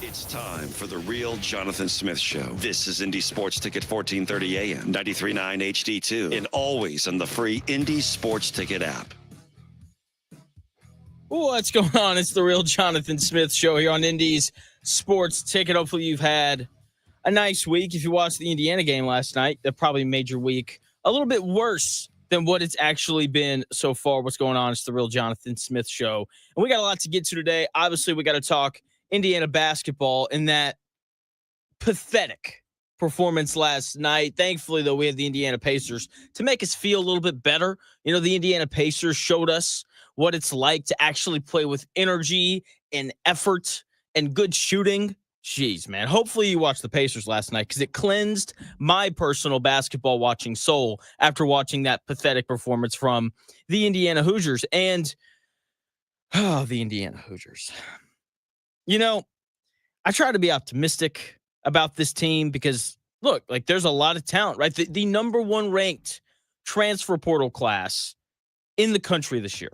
It's time for the real Jonathan Smith Show. This is Indy Sports Ticket 1430 AM, 93.9 HD2, and always on the free Indy Sports Ticket app. What's going on? It's the real Jonathan Smith Show here on Indy's Sports Ticket. Hopefully you've had a nice week. If you watched the Indiana game last night, that probably made your week a little bit worse than what it's actually been so far. What's going on? It's the real Jonathan Smith Show. And we got a lot to get to today. Obviously, we got to talk Indiana basketball and that pathetic performance last night. Thankfully, though, we had the Indiana Pacers to make us feel a little bit better. You know, the Indiana Pacers showed us what it's like to actually play with energy and effort and good shooting. Jeez, man. Hopefully you watched the Pacers last night because it cleansed my personal basketball watching soul after watching that pathetic performance from the Indiana Hoosiers. And, the Indiana Hoosiers. You know, I try to be optimistic about this team because, look, like there's a lot of talent, right? The number one ranked transfer portal class in the country this year.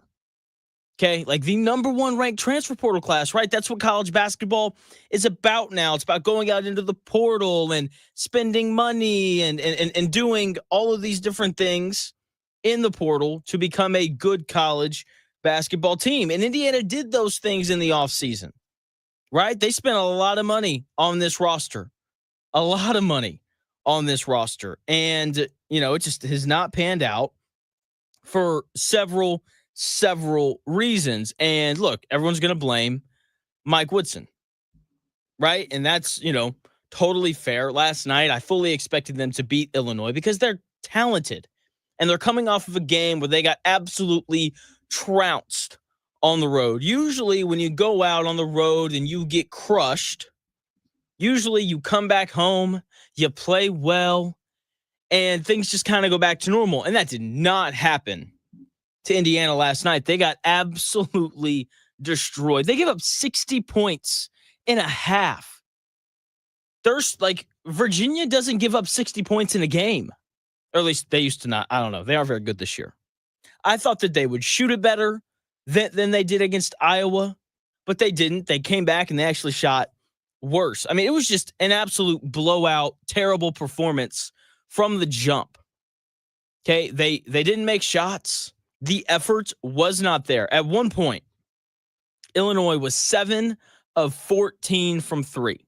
Okay, like the number one ranked transfer portal class, right? That's what college basketball is about now. It's about going out into the portal and spending money and doing all of these different things in the portal to become a good college basketball team. And Indiana did those things in the offseason, right? They spent a lot of money on this roster, And, you know, it just has not panned out for several reasons. And look, everyone's going to blame Mike Woodson, right? And that's, you know, totally fair. Last night, I fully expected them to beat Illinois because they're talented and they're coming off of a game where they got absolutely trounced on the road. Usually when you go out on the road and you get crushed, usually you come back home, you play well, and things just kind of go back to normal. And that did not happen to Indiana last night. They got absolutely destroyed. They gave up 60 points in a half. There's like Virginia doesn't give up 60 points in a game. Or at least they used to not. I don't know. They aren't very good this year. I thought that they would shoot it better than they did against Iowa, but they didn't. They came back and they actually shot worse. I mean, it was just an absolute blowout, terrible performance from the jump. Okay, they didn't make shots. The effort was not there. At one point, Illinois was 7 of 14 from three.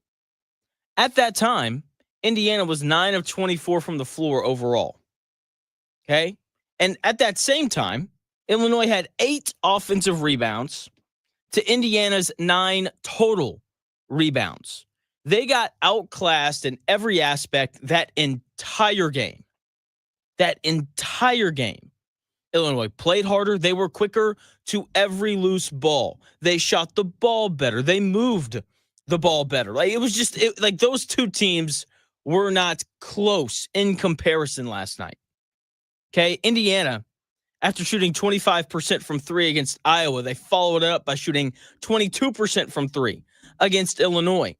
At that time, Indiana was 9 of 24 from the floor overall. Okay? And at that same time, Illinois had 8 offensive rebounds to Indiana's 9 total rebounds. They got outclassed in every aspect that entire game. Illinois played harder. They were quicker to every loose ball. They shot the ball better. They moved the ball better. Like it was just like those two teams were not close in comparison last night. Okay, Indiana, after shooting 25% from three against Iowa, they followed it up by shooting 22% from three against Illinois.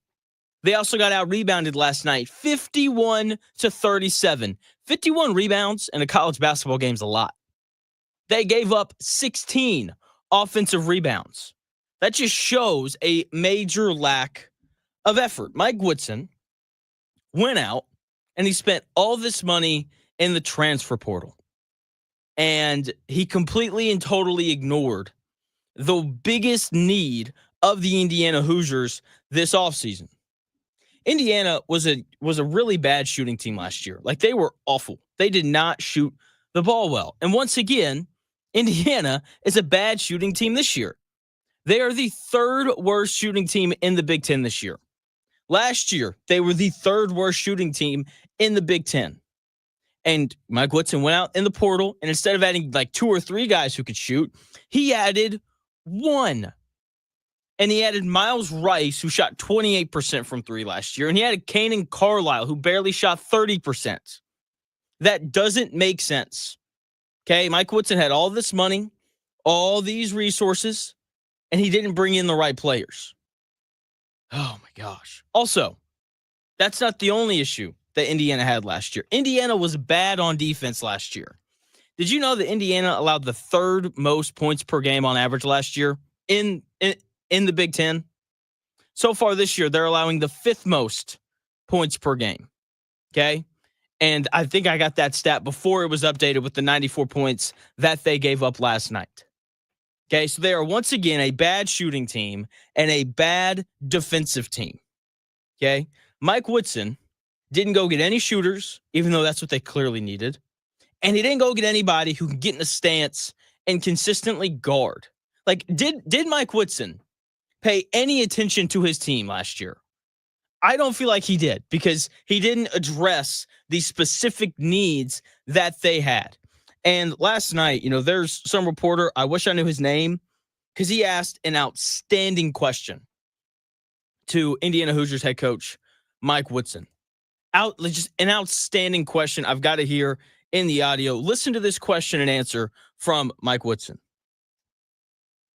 They also got out-rebounded last night, 51-37. 51 rebounds in a college basketball game is a lot. They gave up 16 offensive rebounds. That just shows a major lack of effort. Mike Woodson went out and he spent all this money in the transfer portal. And he completely and totally ignored the biggest need of the Indiana Hoosiers this offseason. Indiana was a really bad shooting team last year. Like they were awful. They did not shoot the ball well. And once again, Indiana is a bad shooting team this year. They are the third worst shooting team in the Big Ten this year. Last year, they were the third worst shooting team in the Big Ten. And Mike Woodson went out in the portal, and instead of adding like 2 or 3 guys who could shoot, he added 1. And he added Miles Rice, who shot 28% from 3 last year. And he added Kanan Carlisle, who barely shot 30%. That doesn't make sense. Okay, Mike Woodson had all this money, all these resources, and he didn't bring in the right players. Oh, my gosh. Also, that's not the only issue that Indiana had last year. Indiana was bad on defense last year. Did you know that Indiana allowed the 3rd most points per game on average last year in the Big Ten? So far this year, they're allowing the 5th most points per game. Okay. And I think I got that stat before it was updated with the 94 points that they gave up last night. Okay. So they are once again a bad shooting team and a bad defensive team. Okay. Mike Woodson didn't go get any shooters, even though that's what they clearly needed. And he didn't go get anybody who can get in a stance and consistently guard. Like, did Mike Woodson pay any attention to his team last year? I don't feel like he did, because he didn't address the specific needs that they had. And last night, there's some reporter, I wish I knew his name, because he asked an outstanding question to Indiana Hoosiers head coach Mike Woodson. Just an outstanding question. I've got it here in the audio. Listen to this question and answer from Mike Woodson.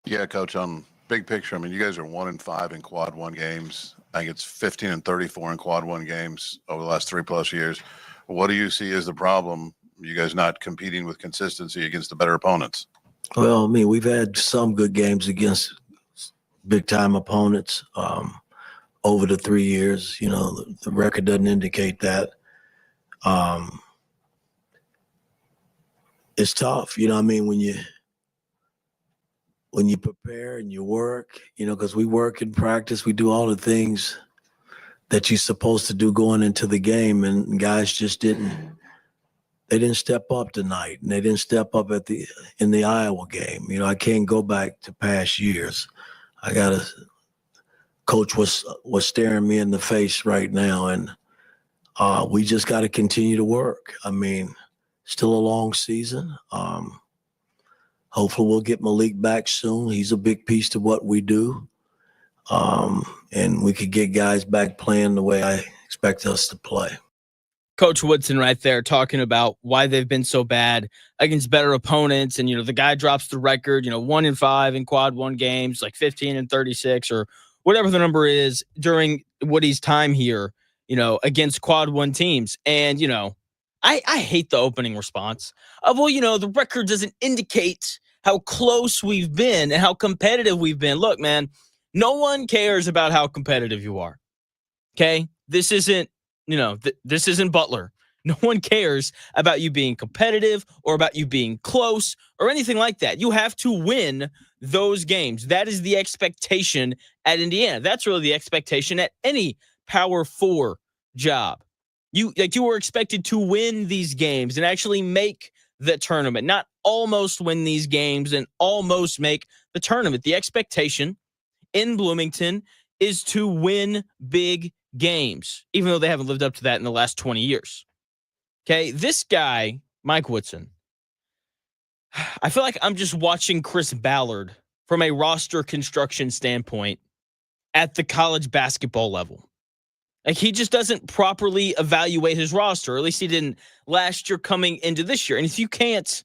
Yeah, Coach, on big picture, I mean, you guys are 1-5 in quad one games. I think it's 15-34 in quad one games over the last 3+ years. What do you see as the problem? You guys not competing with consistency against the better opponents? Well, I mean, we've had some good games against big-time opponents over the 3 years. The record doesn't indicate that. It's tough, I mean, when you prepare and you work, because we work and practice, we do all the things that you're supposed to do going into the game, and guys just didn't step up tonight, and they didn't step up in the Iowa game. I can't go back to past years. Coach was staring me in the face right now, and we just got to continue to work. I mean, still a long season. Hopefully we'll get Malik back soon. He's a big piece to what we do. And we could get guys back playing the way I expect us to play. Coach Woodson right there talking about why they've been so bad against better opponents. And, the guy drops the record, 1-5 in quad one games, like 15-36 or whatever the number is during Woody's time here, against quad one teams. And, I hate the opening response of, the record doesn't indicate how close we've been and how competitive we've been. Look, man, no one cares about how competitive you are. Okay? This isn't, this isn't Butler. No one cares about you being competitive or about you being close or anything like that. You have to win those games. That is the expectation at Indiana. That's really the expectation at any Power 4 job. You were expected to win these games and actually make the tournament, not almost win these games and almost make the tournament. The expectation in Bloomington is to win big games, even though they haven't lived up to that in the last 20 years. Okay, this guy, Mike Woodson, I feel like I'm just watching Chris Ballard from a roster construction standpoint at the college basketball level. Like, he just doesn't properly evaluate his roster, or at least he didn't last year coming into this year. And if you can't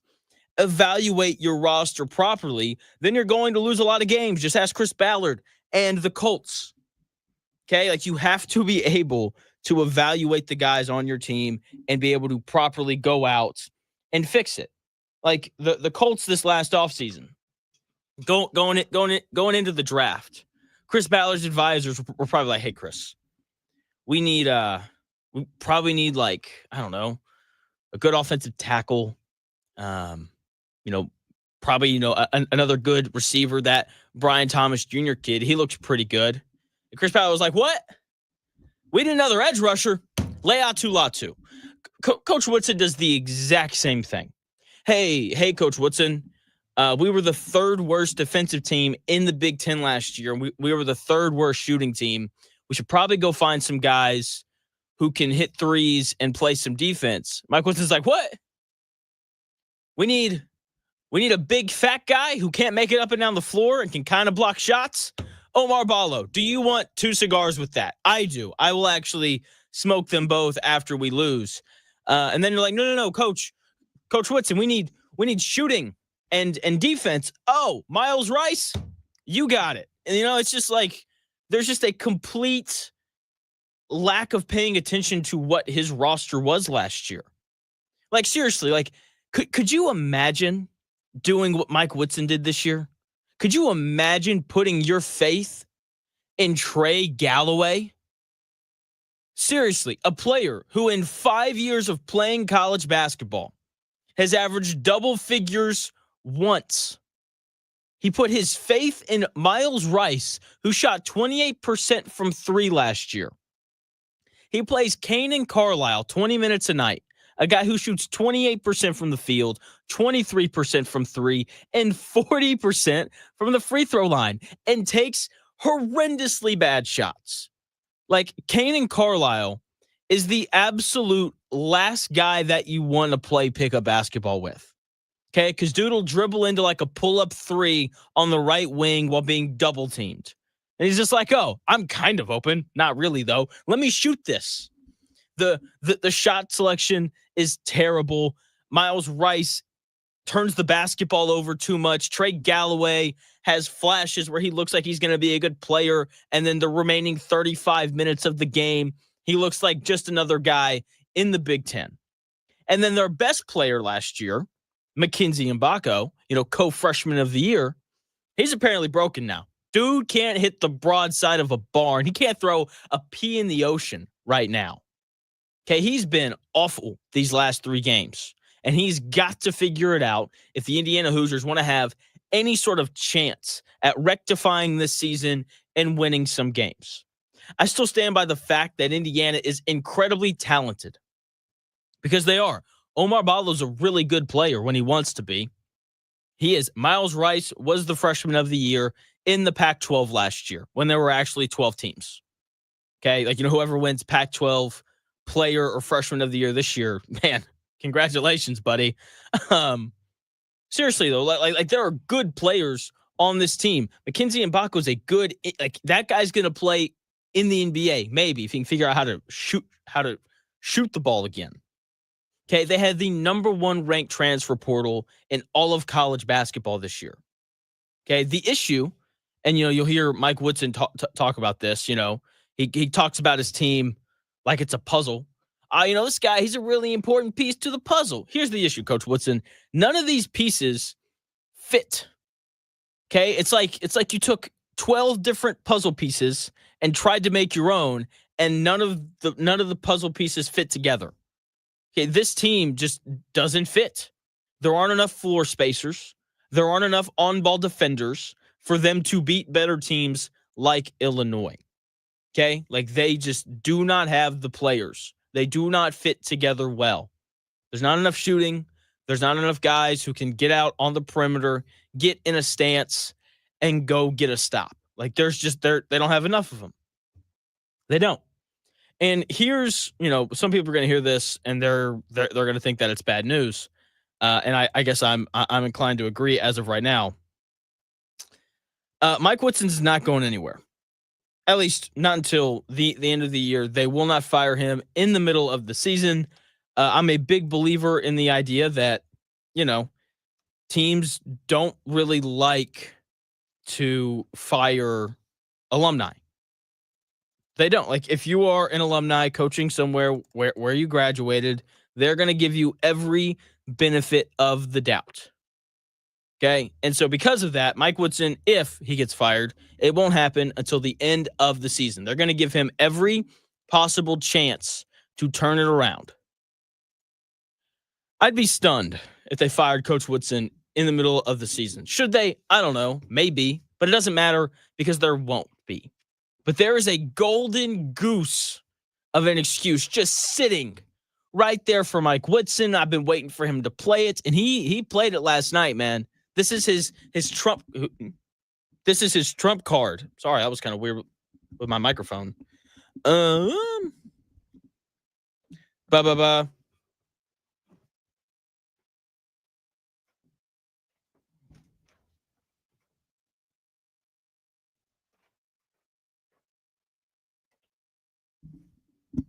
evaluate your roster properly, then you're going to lose a lot of games. Just ask Chris Ballard and the Colts. Okay, like, you have to be able to evaluate the guys on your team and be able to properly go out and fix it. Like the Colts this last offseason, going into the draft, Chris Ballard's advisors were probably like, "Hey, Chris, we probably need, like, I don't know, a good offensive tackle, probably, another good receiver, that Brian Thomas Jr. kid. He looked pretty good." And Chris Ballard was like, "What? We need another edge rusher. Laiatu Latu." Coach Woodson does the exact same thing. Hey, Coach Woodson, we were the 3rd worst defensive team in the Big Ten last year. We were the 3rd worst shooting team. We should probably go find some guys who can hit threes and play some defense. Mike Woodson's like, "What? We need a big fat guy who can't make it up and down the floor and can kind of block shots? Omar Ballo, do you want 2 cigars with that?" I do. I will actually smoke them both after we lose. And then you're like, no, Coach Woodson, we need shooting and defense. Oh, Miles Rice, you got it. And it's just like, there's just a complete lack of paying attention to what his roster was last year. Like, seriously, like, could you imagine doing what Mike Woodson did this year? Could you imagine putting your faith in Trey Galloway? Seriously, a player who in 5 years of playing college basketball has averaged double figures once. He put his faith in Miles Rice, who shot 28% from three last year. He plays Kanan Carlisle 20 minutes a night, a guy who shoots 28% from the field, 23% from three, and 40% from the free throw line, and takes horrendously bad shots. Like, Kanan Carlisle is the absolute last guy that you want to play pickup basketball with. Okay, because dude will dribble into like a pull-up three on the right wing while being double teamed. And he's just like, oh, I'm kind of open. Not really, though. Let me shoot this. The shot selection is terrible. Miles Rice turns the basketball over too much. Trey Galloway has flashes where he looks like he's going to be a good player, and then the remaining 35 minutes of the game, he looks like just another guy in the Big Ten. And then their best player last year, Mackenzie Mbako, co-freshman of the year, he's apparently broken now. Dude can't hit the broadside of a barn. He can't throw a pea in the ocean right now. Okay, he's been awful these last 3 games, and he's got to figure it out if the Indiana Hoosiers want to have any sort of chance at rectifying this season and winning some games. I still stand by the fact that Indiana is incredibly talented, because they are. Omar Ballo's a really good player when he wants to be. He is. Miles Rice was the freshman of the year in the Pac-12 last year when there were actually 12 teams. Okay, whoever wins Pac-12 player or freshman of the year this year, man, congratulations, buddy. Seriously, though, like there are good players on this team. Mackenzie Mbako is a good, that guy's going to play in the NBA, maybe, if he can figure out how to shoot the ball again. Okay, they had the number 1 ranked transfer portal in all of college basketball this year. Okay, the issue, and you'll hear Mike Woodson talk about this. He talks about his team like it's a puzzle. This guy, he's a really important piece to the puzzle. Here's the issue, Coach Woodson. None of these pieces fit. Okay, it's like you took 12 different puzzle pieces and tried to make your own, and none of the puzzle pieces fit together. Okay, this team just doesn't fit. There aren't enough floor spacers. There aren't enough on-ball defenders for them to beat better teams like Illinois. Okay, they just do not have the players. They do not fit together well. There's not enough shooting. There's not enough guys who can get out on the perimeter, get in a stance, and go get a stop. They don't have enough of them. They don't. And here's, some people are going to hear this and they're going to think that it's bad news. And I guess I'm inclined to agree as of right now. Mike Woodson's not going anywhere. At least not until the end of the year. They will not fire him in the middle of the season. I'm a big believer in the idea that, teams don't really like to fire alumni. They don't. If you are an alumni coaching somewhere where you graduated, they're going to give you every benefit of the doubt. Okay? And so because of that, Mike Woodson, if he gets fired, it won't happen until the end of the season. They're going to give him every possible chance to turn it around. I'd be stunned if they fired Coach Woodson in the middle of the season. Should they? I don't know. Maybe. But it doesn't matter because there won't be. But there is a golden goose of an excuse just sitting right there for Mike Woodson. I've been waiting for him to play it, and he played it last night, man. This is his trump. This is his trump card. Sorry, that was kind of weird with my microphone.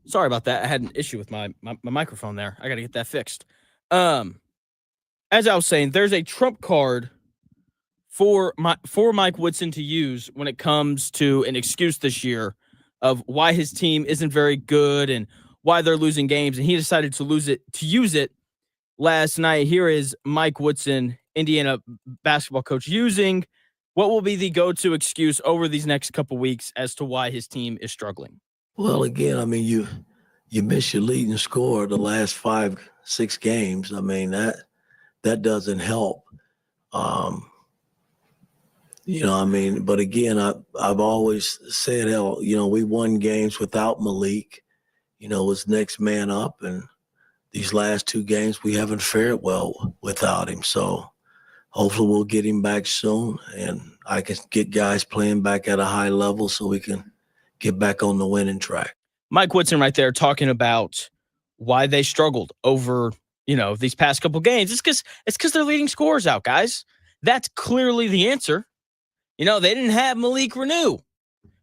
Sorry about that. I had an issue with my microphone there. I got to get that fixed. As I was saying, there's a trump card for Mike Woodson to use when it comes to an excuse this year of why his team isn't very good and why they're losing games, and he decided to use it last night. Here is Mike Woodson, Indiana basketball coach, using what will be the go-to excuse over these next couple weeks as to why his team is struggling? Well, again, I mean, you miss your leading scorer the last 5-6 games. I mean, that doesn't help. I mean, but again, I've always said, hell, we won games without Malik. Was next man up, and these last 2 games we haven't fared well without him. So hopefully we'll get him back soon, and I can get guys playing back at a high level so we can get back on the winning track. Mike Woodson right there talking about why they struggled over, these past couple games. It's because they're leading scorers out, guys. That's clearly the answer. They didn't have Malik Renew,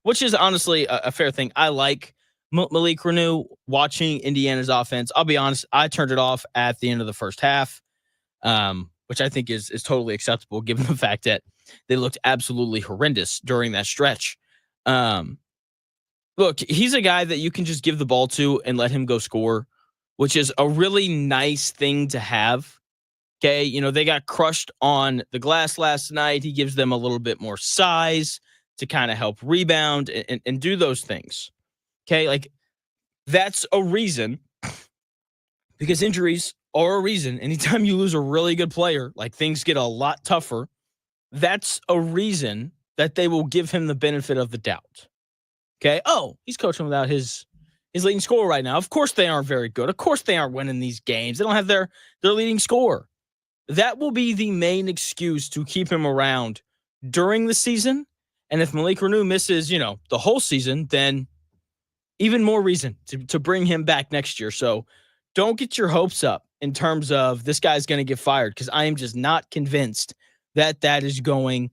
which is honestly a fair thing. I like Malik Renew watching Indiana's offense. I'll be honest, I turned it off at the end of the first half, which I think is totally acceptable given the fact that they looked absolutely horrendous during that stretch. Look, he's a guy that you can just give the ball to and let him go score, which is a really nice thing to have. Okay, they got crushed on the glass last night. He gives them a little bit more size to kind of help rebound and do those things. Okay, like that's a reason, because injuries are a reason. Anytime you lose a really good player, like things get a lot tougher. That's a reason that they will give him the benefit of the doubt. Okay, he's coaching without his leading scorer right now. Of course they aren't very good. Of course they aren't winning these games. They don't have their leading scorer. That will be the main excuse to keep him around during the season. And if Malik Renew misses, the whole season, then even more reason to bring him back next year. So don't get your hopes up in terms of this guy's going to get fired, because I am just not convinced that is going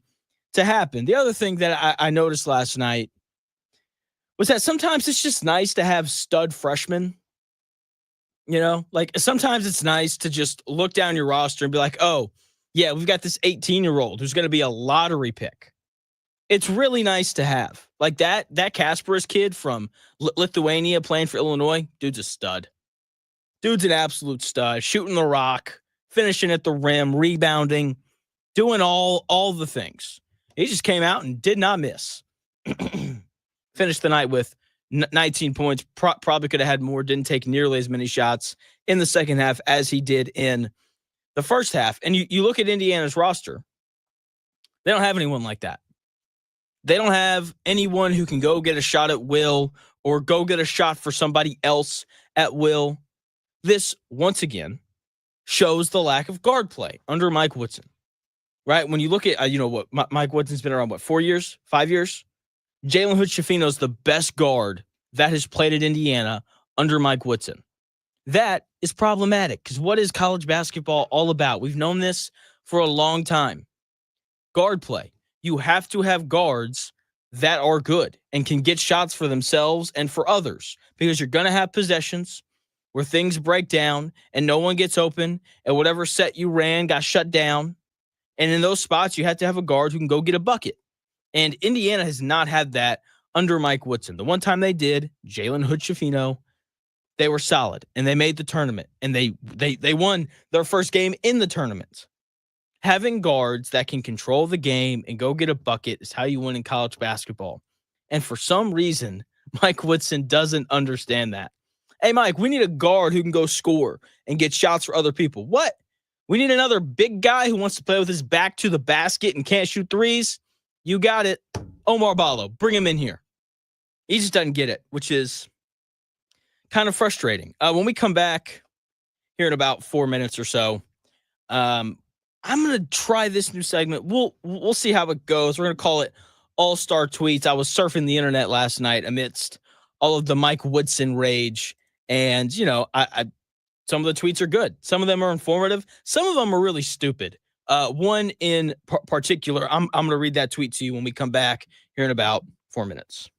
to happen. The other thing that I noticed last night was that sometimes it's just nice to have stud freshmen. Like sometimes it's nice to just look down your roster and be like, oh, yeah, we've got this 18-year-old who's going to be a lottery pick. It's really nice to have. Like that Kasparas kid from Lithuania playing for Illinois, dude's a stud. Dude's an absolute stud, shooting the rock, finishing at the rim, rebounding, doing all the things. He just came out and did not miss. Finished the night with 19 points. Probably could have had more. Didn't take nearly as many shots in the second half as he did in the first half. And you look at Indiana's roster, they don't have anyone like that. They don't have anyone who can go get a shot at will or go get a shot for somebody else at will. This, once again, shows the lack of guard play under Mike Woodson. Right? When you look at, Mike Woodson's been around, 4 years, 5 years? Jalen Hood-Schifino is the best guard that has played at Indiana under Mike Woodson. That is problematic, because what is college basketball all about? We've known this for a long time. Guard play. You have to have guards that are good and can get shots for themselves and for others, because you're going to have possessions where things break down and no one gets open, and whatever set you ran got shut down. And in those spots, you have to have a guard who can go get a bucket. And Indiana has not had that under Mike Woodson. The one time they did, Jalen Hood-Schifino, they were solid, and they made the tournament, and they won their first game in the tournament. Having guards that can control the game and go get a bucket is how you win in college basketball. And for some reason, Mike Woodson doesn't understand that. Hey, Mike, we need a guard who can go score and get shots for other people. What? We need another big guy who wants to play with his back to the basket and can't shoot threes? You got it. Omar Ballo, bring him in here. He just doesn't get it, which is kind of frustrating. When we come back here in about 4 minutes or so, I'm going to try this new segment. We'll see how it goes. We're going to call it All-Star Tweets. I was surfing the internet last night amidst all of the Mike Woodson rage. And, I some of the tweets are good. Some of them are informative. Some of them are really stupid. One in particular, I'm going to read that tweet to you when we come back here in about 4 minutes.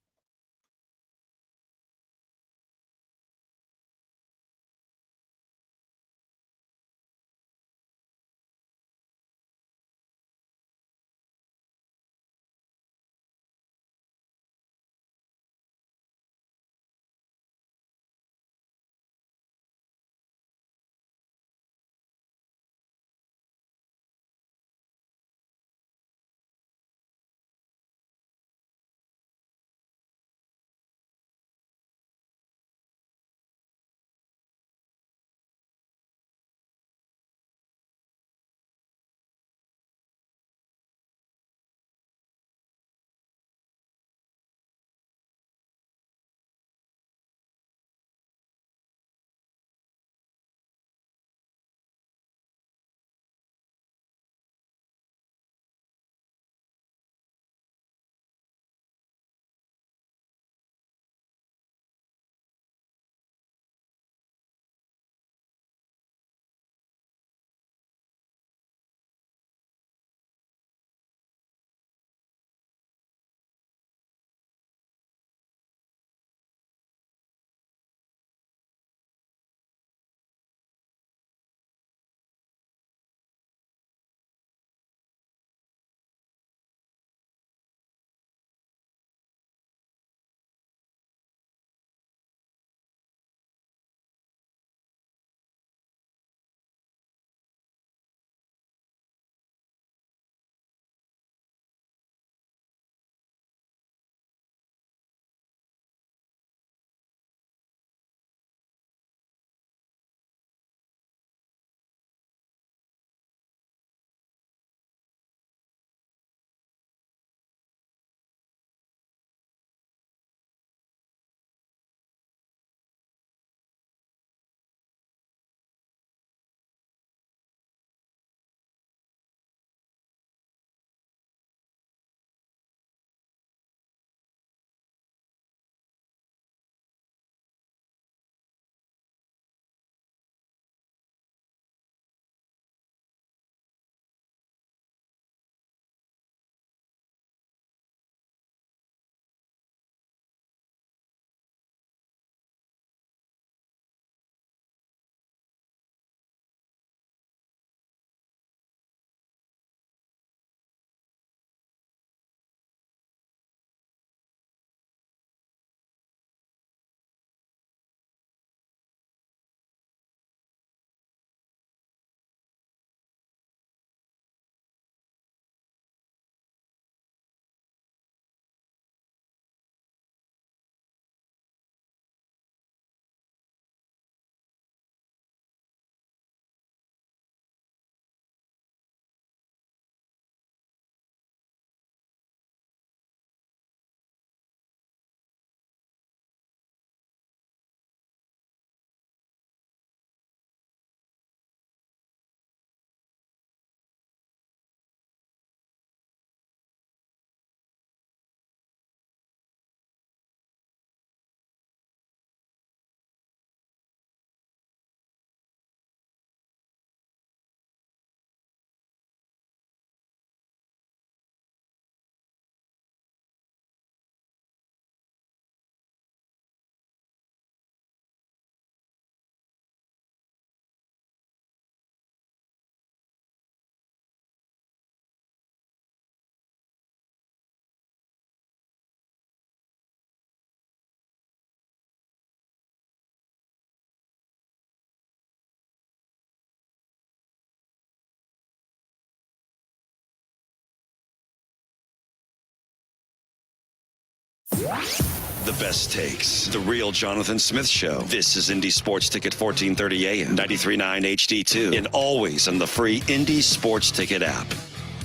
The best takes. The real Jonathan Smith Show. This is Indy Sports Ticket 1430 AM, 93.9 HD2, and always on the free Indy Sports Ticket app.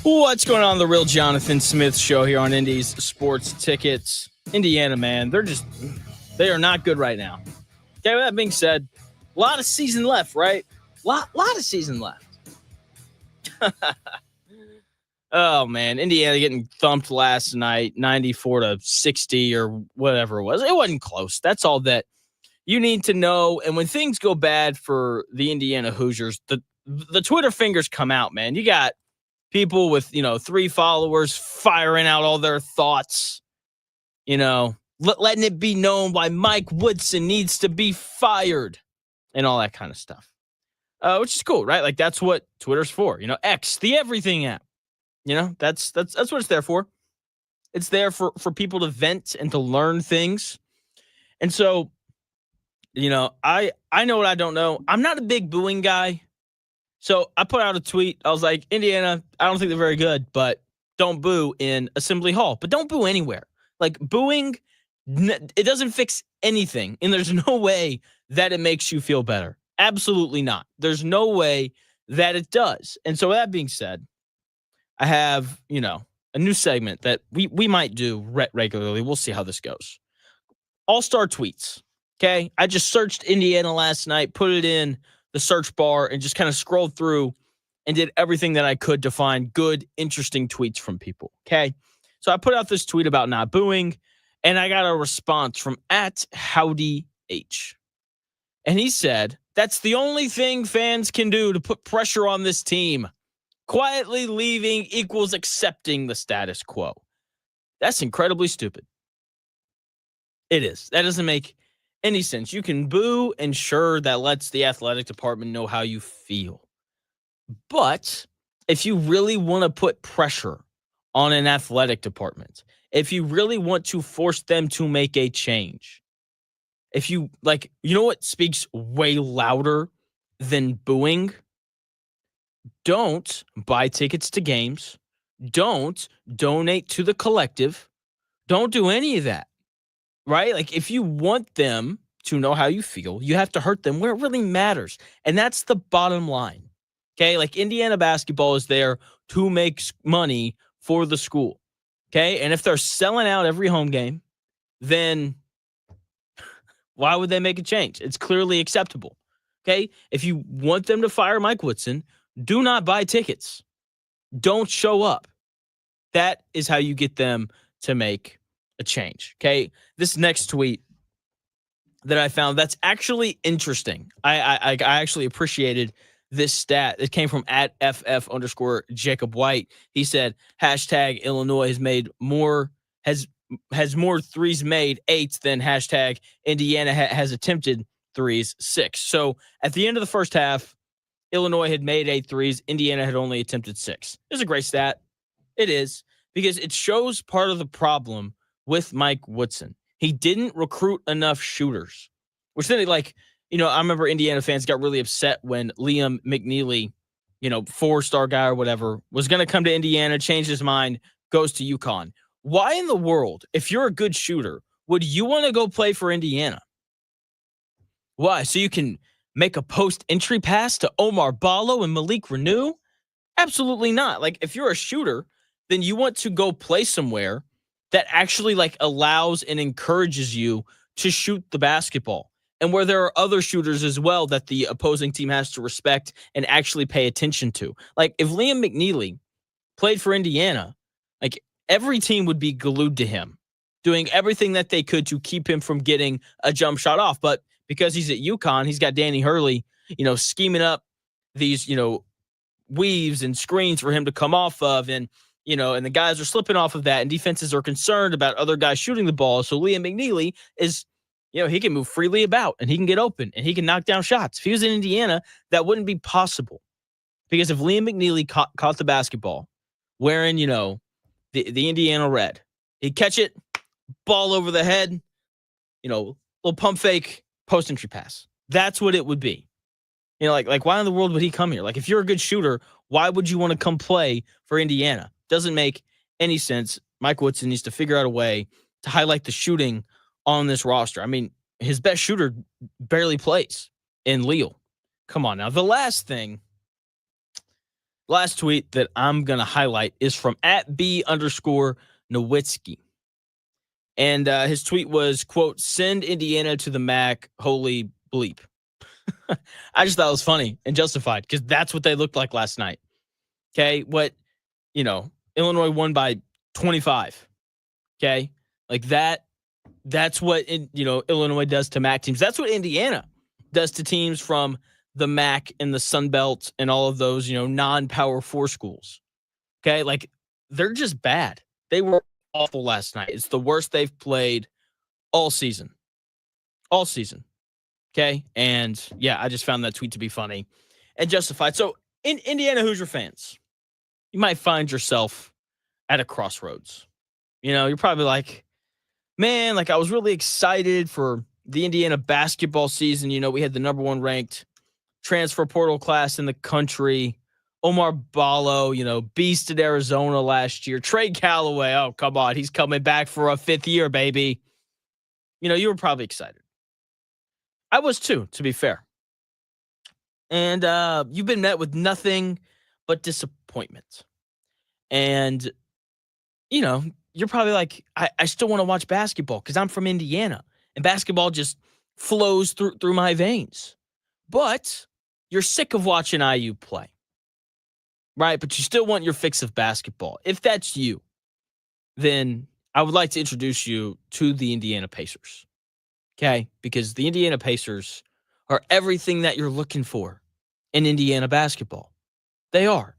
What's going on? The real Jonathan Smith Show here on Indy's Sports Tickets. Indiana, man, they are not good right now. Okay, with that being said, a lot of season left, right? Lot of season left. Oh, man, Indiana getting thumped last night, 94-60 or whatever it was. It wasn't close. That's all that you need to know. And when things go bad for the Indiana Hoosiers, the Twitter fingers come out, man. You got people with, 3 followers firing out all their thoughts, letting it be known why Mike Woodson needs to be fired and all that kind of stuff, which is cool, right? Like, that's what Twitter's for. X, the everything app. That's what it's there for. It's there for people to vent and to learn things. And so, I know what I don't know. I'm not a big booing guy. So I put out a tweet. I was like, Indiana, I don't think they're very good, but don't boo in Assembly Hall. But don't boo anywhere. Like, booing, it doesn't fix anything. And there's no way that it makes you feel better. Absolutely not. There's no way that it does. And so with that being said, I have, a new segment that we might do regularly. We'll see how this goes. All-star tweets, okay? I just searched Indiana last night, put it in the search bar, and just kind of scrolled through and did everything that I could to find good, interesting tweets from people, okay? So I put out this tweet about not booing, and I got a response from @HowdyH. And he said, that's the only thing fans can do to put pressure on this team. Quietly leaving equals accepting the status quo. That's incredibly stupid. It is. That doesn't make any sense. You can boo, and sure, that lets the athletic department know how you feel. But if you really want to put pressure on an athletic department, if you really want to force them to make a change, if you, what speaks way louder than booing? Don't buy tickets to games. Don't donate to the collective. Don't do any of that, right? Like, if you want them to know how you feel, you have to hurt them where it really matters. And that's the bottom line, okay? Like, Indiana basketball is there to make money for the school, okay? And if they're selling out every home game, then why would they make a change? It's clearly acceptable, okay? If you want them to fire Mike Woodson, do not buy tickets. Don't show up. That is how you get them to make a change. Okay. This next tweet that I found, that's actually interesting. I actually appreciated this stat. It came from @FF_Jacob White. He said, #Illinois has more threes made, 8, than #Indiana has attempted threes, 6. So at the end of the first half, Illinois had made 8 threes. Indiana had only attempted 6. It's a great stat. It is, because it shows part of the problem with Mike Woodson. He didn't recruit enough shooters, which then, I remember Indiana fans got really upset when Liam McNeely, 4-star guy or whatever, was going to come to Indiana, change his mind, goes to UConn. Why in the world, if you're a good shooter, would you want to go play for Indiana? Why? So you can make a post-entry pass to Omar Ballo and Malik Renew? Absolutely not. Like, if you're a shooter, then you want to go play somewhere that actually, allows and encourages you to shoot the basketball, and where there are other shooters as well that the opposing team has to respect and actually pay attention to. Like, if Liam McNeely played for Indiana, every team would be glued to him, doing everything that they could to keep him from getting a jump shot off. But because he's at UConn, he's got Danny Hurley, scheming up these, weaves and screens for him to come off of. And the guys are slipping off of that, and defenses are concerned about other guys shooting the ball. So Liam McNeely is, he can move freely about, and he can get open, and he can knock down shots. If he was in Indiana, that wouldn't be possible. Because if Liam McNeely caught the basketball wearing, the Indiana red, he'd catch it, ball over the head, little pump fake, post-entry pass. That's what it would be. Why in the world would he come here? If you're a good shooter, why would you want to come play for Indiana? Doesn't make any sense. Mike Woodson needs to figure out a way to highlight the shooting on this roster. I mean, his best shooter barely plays in Leal. Come on now. The last tweet that I'm going to highlight is from @B_Nowitzki. And his tweet was, quote, "Send Indiana to the MAC, holy bleep." I just thought it was funny and justified because that's what they looked like last night. Okay. Illinois won by 25. Okay. Like that's what, Illinois does to MAC teams. That's what Indiana does to teams from the MAC and the Sun Belt and all of those, non-Power 4 schools. Okay. Like they're just bad. They were awful last night. It's the worst they've played all season. All season. Okay. And yeah, I just found that tweet to be funny and justified. So in Indiana Hoosier fans, you might find yourself at a crossroads. You're probably like, man, like I was really excited for the Indiana basketball season. We had the number 1 ranked transfer portal class in the country. Omar Ballo, beast at Arizona last year. Trey Calloway, oh, come on. He's coming back for a 5th year, baby. You were probably excited. I was too, to be fair. And you've been met with nothing but disappointment. And, you're probably like, I still want to watch basketball because I'm from Indiana. And basketball just flows through my veins. But you're sick of watching IU play. Right? But you still want your fix of basketball. If that's you, then I would like to introduce you to the Indiana Pacers. Okay? Because the Indiana Pacers are everything that you're looking for in Indiana basketball. They are.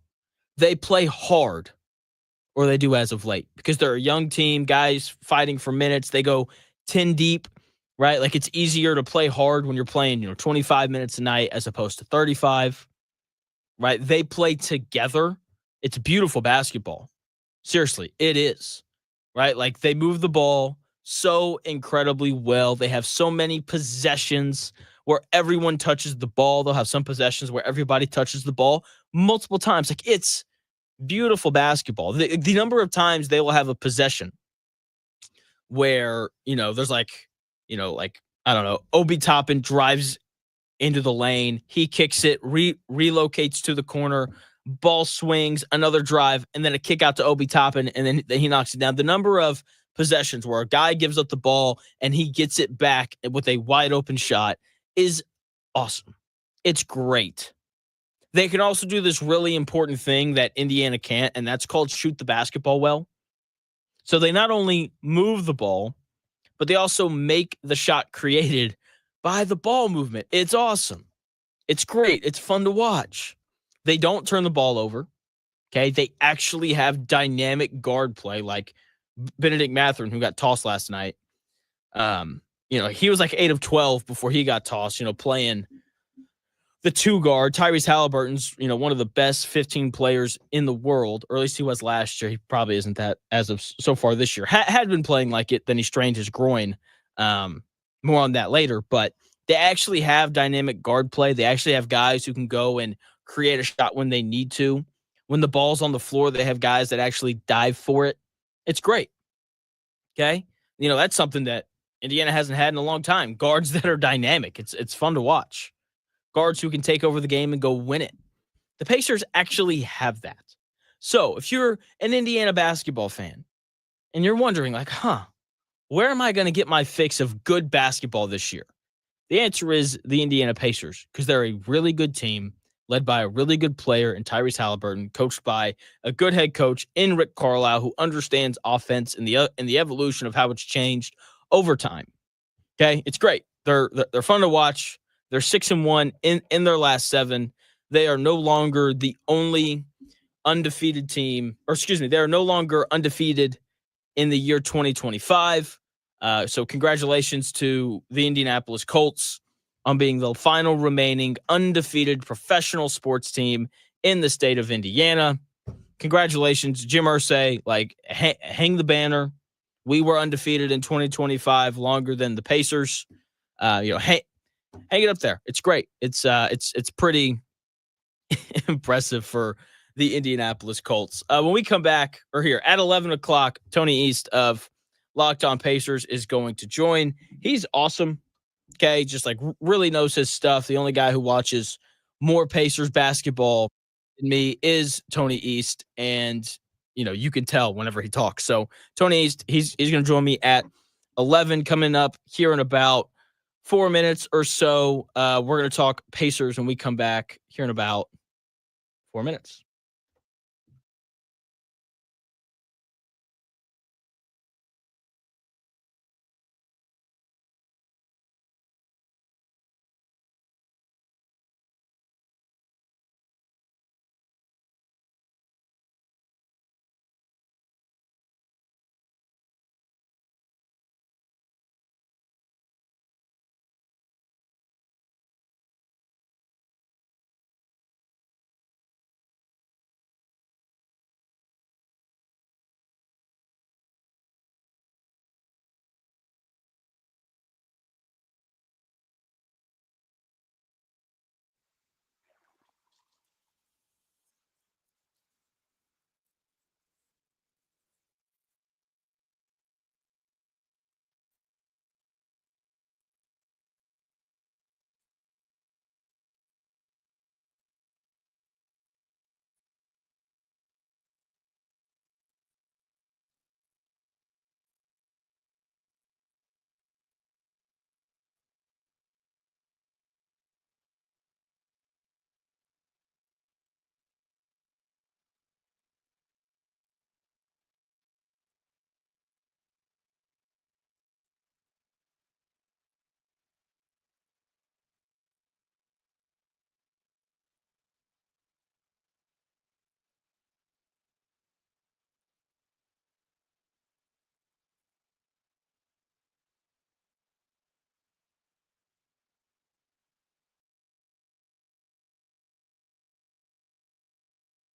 They play hard, or they do as of late, because they're a young team, guys fighting for minutes. They go 10 deep, right? Like it's easier to play hard when you're playing, 25 minutes a night as opposed to 35. Right? They play together. It's beautiful basketball. Seriously, it is. Right? Like they move the ball so incredibly well. They have so many possessions where everyone touches the ball. They'll have some possessions where everybody touches the ball multiple times. Like it's beautiful basketball. The number of times they will have a possession where, there's I don't know, Obi Toppin drives into the lane. He kicks it, relocates to the corner, ball swings, another drive, and then a kick out to Obi Toppin, and then he knocks it down. The number of possessions where a guy gives up the ball and he gets it back with a wide open shot is awesome. It's great. They can also do this really important thing that Indiana can't, and that's called shoot the basketball well. So they not only move the ball, but they also make the shot created by the ball movement. It's awesome. It's great. It's fun to watch. They don't turn the ball over. Okay. They actually have dynamic guard play, like Benedict Mathurin, who got tossed last night. He was like 8 of 12 before he got tossed, playing the 2 guard. Tyrese Haliburton's, one of the best 15 players in the world, or at least he was last year. He probably isn't that as of so far this year. Had been playing like it, then he strained his groin. More on that later, but they actually have dynamic guard play. They actually have guys who can go and create a shot when they need to. When the ball's on the floor, they have guys that actually dive for it. It's great. Okay? That's something that Indiana hasn't had in a long time. Guards that are dynamic. It's fun to watch. Guards who can take over the game and go win it. The Pacers actually have that. So if you're an Indiana basketball fan and you're wondering where am I going to get my fix of good basketball this year? The answer is the Indiana Pacers, because they're a really good team led by a really good player in Tyrese Haliburton, coached by a good head coach in Rick Carlisle, who understands offense and the evolution of how it's changed over time. Okay, it's great. They're fun to watch. They're 6-1 in their last 7. They are no longer the only undefeated team, they are no longer undefeated in the year 2025. So congratulations to the Indianapolis Colts on being the final remaining undefeated professional sports team in the state of Indiana. Congratulations, Jim Irsay. Hang the banner. We were undefeated in 2025 longer than the Pacers. Hang it up there. It's great. It's pretty impressive for the Indianapolis Colts. When we come back, or here at 11 o'clock, Tony East of Locked On Pacers, is going to join. He's awesome. Okay, just like really knows his stuff. The only guy who watches more Pacers basketball than me is Tony East, and you can tell whenever he talks. So Tony East, he's going to join me at 11, coming up here in about 4 minutes or so. We're going to talk Pacers when we come back here in about 4 minutes.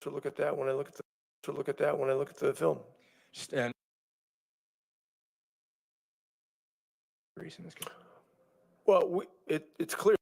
To look at that when I look at the film. And well, it's clear.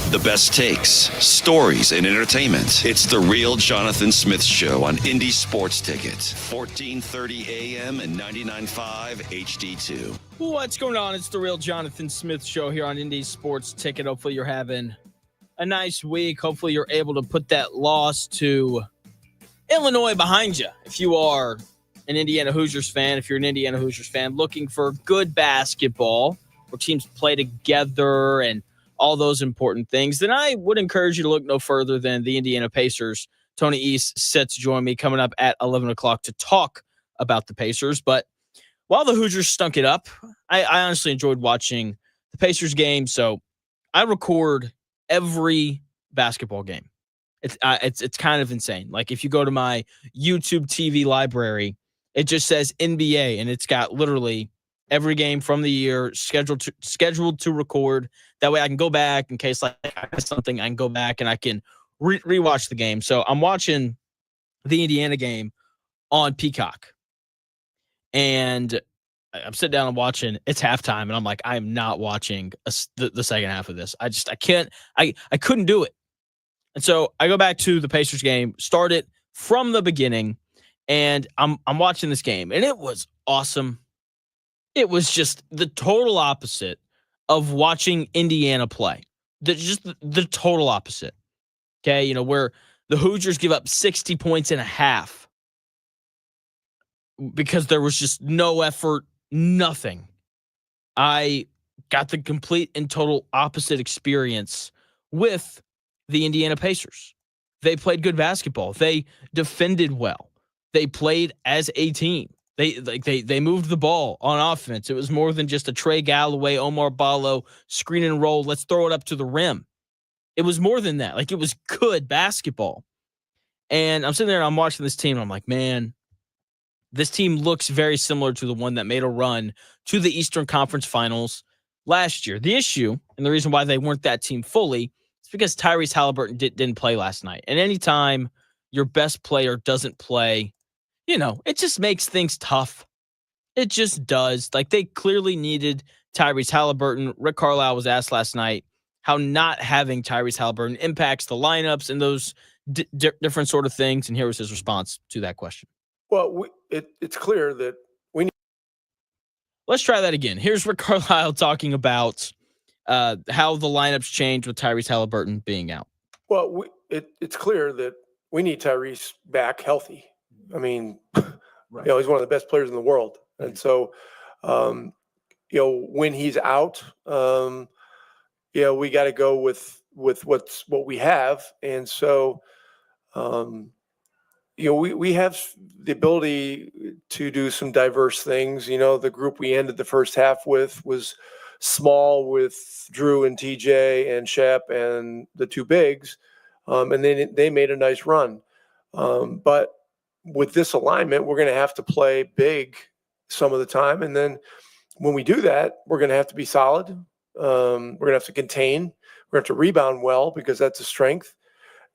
The best takes, stories, and entertainment. It's the Real Jonathan Smith Show on Indy Sports Ticket. 1430 AM and 99.5 HD2. What's going on? It's the Real Jonathan Smith Show here on Indy Sports Ticket. Hopefully you're having a nice week. Hopefully you're able to put that loss to Illinois behind you. If you are an Indiana Hoosiers fan, if you're an Indiana Hoosiers fan looking for good basketball where teams play together and all those important things, then I would encourage you to look no further than the Indiana Pacers. Tony East set to join me coming up at 11 o'clock to talk about the Pacers. But while the Hoosiers stunk it up, I honestly enjoyed watching the Pacers game. So I record every basketball game. It's kind of insane. Like if you go to my YouTube TV library, it just says NBA, and it's got literally every game from the year scheduled to record. That way I can go back in case like I missed something. I can go back and I can rewatch the game. So I'm watching the Indiana game on Peacock, and I'm sitting down and watching. It's halftime, and I'm like, I am not watching the second half of this. I can't. I couldn't do it. And so I go back to the Pacers game, start it from the beginning, and I'm watching this game, and it was awesome. It was just the total opposite of watching Indiana play. The total opposite. Okay, where the Hoosiers give up 60 points and a half because there was just no effort, nothing. I got the complete and total opposite experience with the Indiana Pacers. They played good basketball. They defended well. They played as a team. They moved the ball on offense. It was more than just a Trey Galloway, Omar Ballo screen and roll. Let's throw it up to the rim. It was more than that. Like, it was good basketball. And I'm sitting there and I'm watching this team. And I'm like, man, this team looks very similar to the one that made a run to the Eastern Conference Finals last year. The issue and the reason why they weren't that team fully is because Tyrese Haliburton didn't play last night. And anytime your best player doesn't play, it just makes things tough. It just does. Like, they clearly needed Tyrese Haliburton. Rick Carlisle was asked last night how not having Tyrese Haliburton impacts the lineups and those different sort of things. And here was his response to that question. Well, it's clear that we need. Let's try that again. Here's Rick Carlisle talking about how the lineups change with Tyrese Haliburton being out. Well, it's clear that we need Tyrese back healthy. I mean, Right. he's one of the best players in the world. And so, when he's out, we got to go with what we have. And so, we have the ability to do some diverse things. The group we ended the first half with was small, with Drew and TJ and Shep and the two bigs. And then they made a nice run. But with this alignment, we're going to have to play big some of the time. And then when we do that, we're going to have to be solid. We're going to have to contain. We're going to have to rebound well because that's a strength.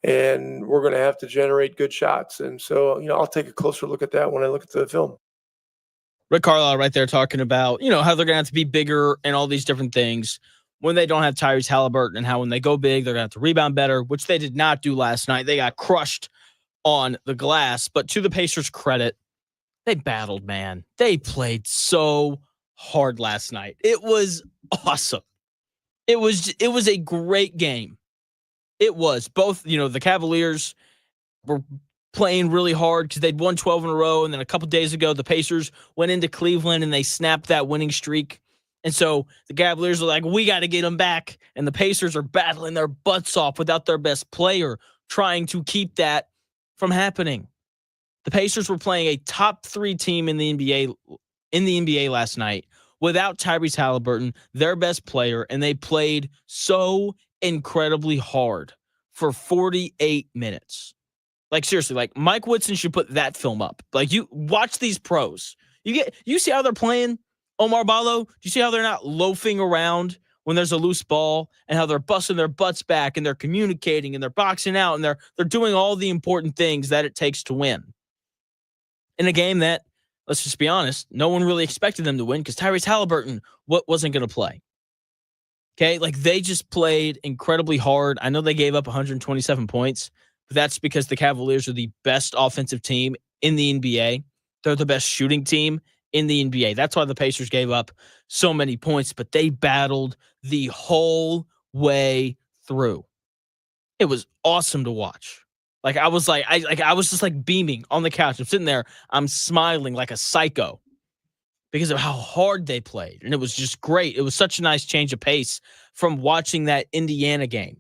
And we're going to have to generate good shots. And so, I'll take a closer look at that when I look at the film. Rick Carlisle right there talking about, how they're going to have to be bigger and all these different things when they don't have Tyrese Haliburton, and how when they go big, they're going to have to rebound better, which they did not do last night. They got crushed on the glass. But to the Pacers' credit, they battled, man. They played so hard last night. It was awesome. It was a great game. It was. Both, the Cavaliers were playing really hard because they'd won 12 in a row. And then a couple days ago, the Pacers went into Cleveland and they snapped that winning streak. And so the Cavaliers are like, we got to get them back. And the Pacers are battling their butts off without their best player, trying to keep that from happening. The Pacers were playing a top 3 team in the NBA last night without Tyrese Haliburton, their best player, and they played so incredibly hard for 48 minutes. Like, seriously, like, Mike Woodson should put that film up. Like, you watch these pros. You see how they're playing? Omar Ballo, do you see how they're not loafing around when there's a loose ball, and how they're busting their butts back and they're communicating and they're boxing out and they're doing all the important things that it takes to win in a game that, let's just be honest, no one really expected them to win because Tyrese Haliburton wasn't going to play. Okay, like, they just played incredibly hard. I know they gave up 127 points, but that's because the Cavaliers are the best offensive team in the NBA. They're the best shooting team in the NBA. That's why the Pacers gave up so many points, but they battled the whole way through. It was awesome to watch. Like, I was just like beaming on the couch. I'm sitting there, I'm smiling like a psycho. because of how hard they played. And it was just great. It was such a nice change of pace from watching that Indiana game.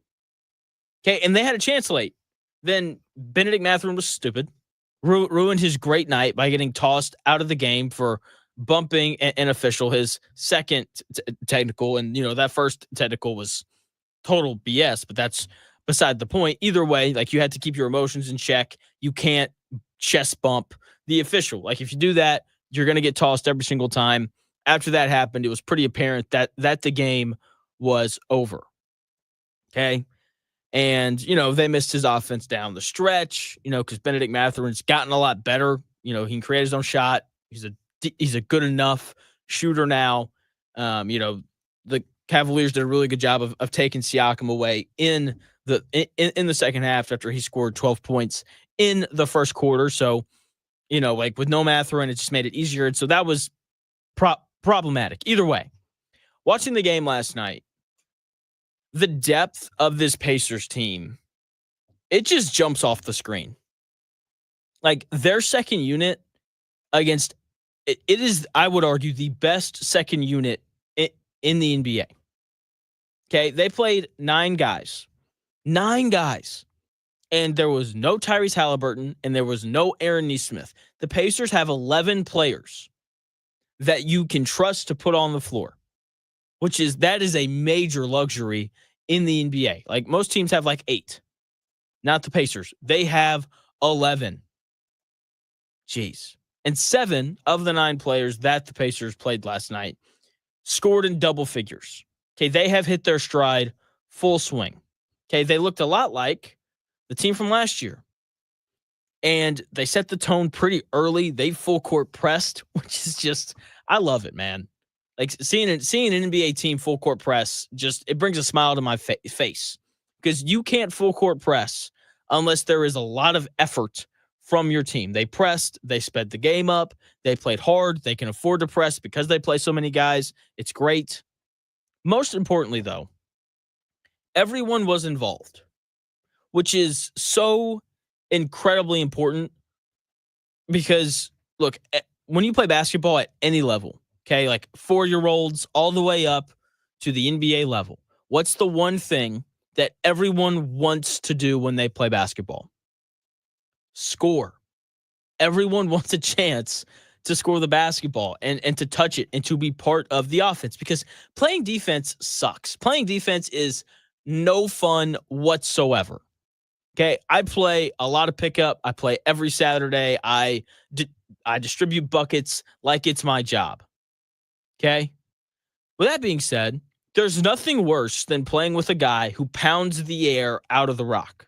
Okay, and they had a chance late. Then Benedict Mathurin was stupid, ruined his great night by getting tossed out of the game for bumping an official, his second technical. And, that first technical was total BS, but that's beside the point. Either way, like, you had to keep your emotions in check. You can't chest bump the official. Like, if you do that, you're going to get tossed every single time. After that happened, it was pretty apparent that the game was over. Okay. And, they missed his offense down the stretch, because Benedict Mathurin's gotten a lot better. He can create his own shot. He's a good enough shooter now. The Cavaliers did a really good job of taking Siakam away in the second half after he scored 12 points in the first quarter. So, like, with no Mathurin, it just made it easier. And so that was problematic. Either way, watching the game last night, the depth of this Pacers team, it just jumps off the screen. Like, their second unit against it is, I would argue, the best second unit in the NBA. Okay, they played 9 guys. 9 guys. And there was no Tyrese Haliburton, and there was no Aaron Nesmith. The Pacers have 11 players that you can trust to put on the floor, that is a major luxury in the NBA. Like, most teams have like 8. Not the Pacers. They have 11. Jeez. And 7 of the 9 players that the Pacers played last night scored in double figures. Okay, they have hit their stride full swing. Okay, they looked a lot like the team from last year. And they set the tone pretty early. They full court pressed, which is just, I love it, man. Like, seeing an NBA team full court press, it brings a smile to my face, because you can't full court press unless there is a lot of effort from your team. They pressed, they sped the game up, they played hard, they can afford to press because they play so many guys. It's great. Most importantly, though, everyone was involved, which is so incredibly important, because, look, when you play basketball at any level, okay, like 4-year-olds all the way up to the NBA level, what's the one thing that everyone wants to do when they play basketball? Score. Everyone wants a chance to score the basketball and to touch it and to be part of the offense, because playing defense sucks. Playing defense is no fun whatsoever. Okay, I play a lot of pickup. I play every Saturday. I distribute buckets like it's my job. Okay? With that being said, there's nothing worse than playing with a guy who pounds the air out of the rock.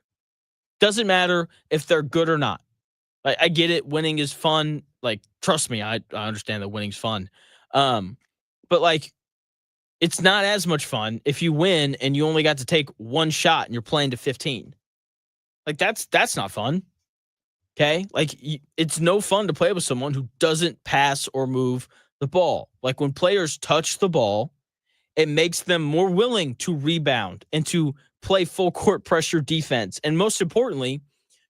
Doesn't matter if they're good or not. I get it. Winning is fun. Like, trust me, I understand that winning's fun. But, like, it's not as much fun if you win and you only got to take one shot and you're playing to 15. Like, that's not fun. Okay? Like, it's no fun to play with someone who doesn't pass or move the ball. Like, when players touch the ball, it makes them more willing to rebound and to play full court pressure defense. And most importantly,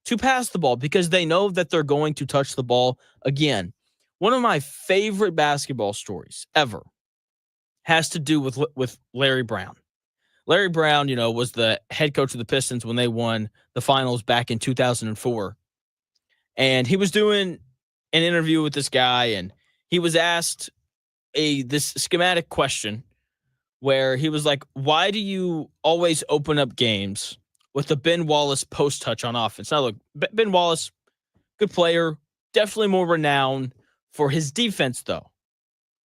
to pass the ball, because they know that they're going to touch the ball again. One of my favorite basketball stories ever has to do with Larry Brown. Larry Brown, was the head coach of the Pistons when they won the finals back in 2004. And he was doing an interview with this guy, and he was asked this schematic question where he was like, why do you always open up games with the Ben Wallace post touch on offense? Now, look, Ben Wallace, good player, definitely more renowned for his defense, though.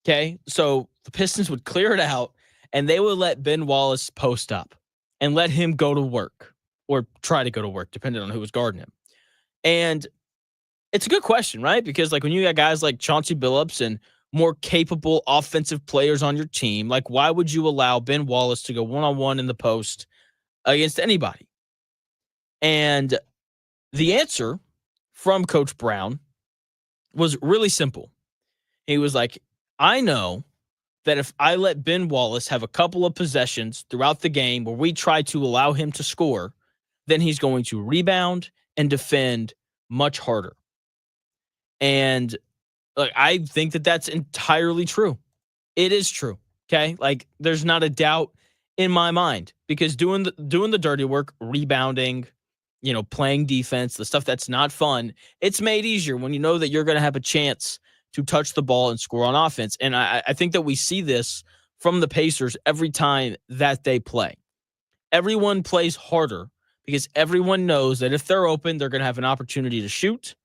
Okay, so the Pistons would clear it out, and they would let Ben Wallace post up and let him go to work, or try to go to work, depending on who was guarding him. And it's a good question, right? Because, like, when you got guys like Chauncey Billups and more capable offensive players on your team, like, why would you allow Ben Wallace to go one-on-one in the post against anybody? And the answer from Coach Brown was really simple. He was like, I know that if I let Ben Wallace have a couple of possessions throughout the game where we try to allow him to score, then he's going to rebound and defend much harder. And Like, I think that that's entirely true. It is true. Okay. Like, there's not a doubt in my mind, because doing the dirty work, rebounding, playing defense, the stuff that's not fun, it's made easier when you know that you're going to have a chance to touch the ball and score on offense. And I think that we see this from the Pacers every time that they play. Everyone plays harder because everyone knows that if they're open, they're going to have an opportunity to shoot.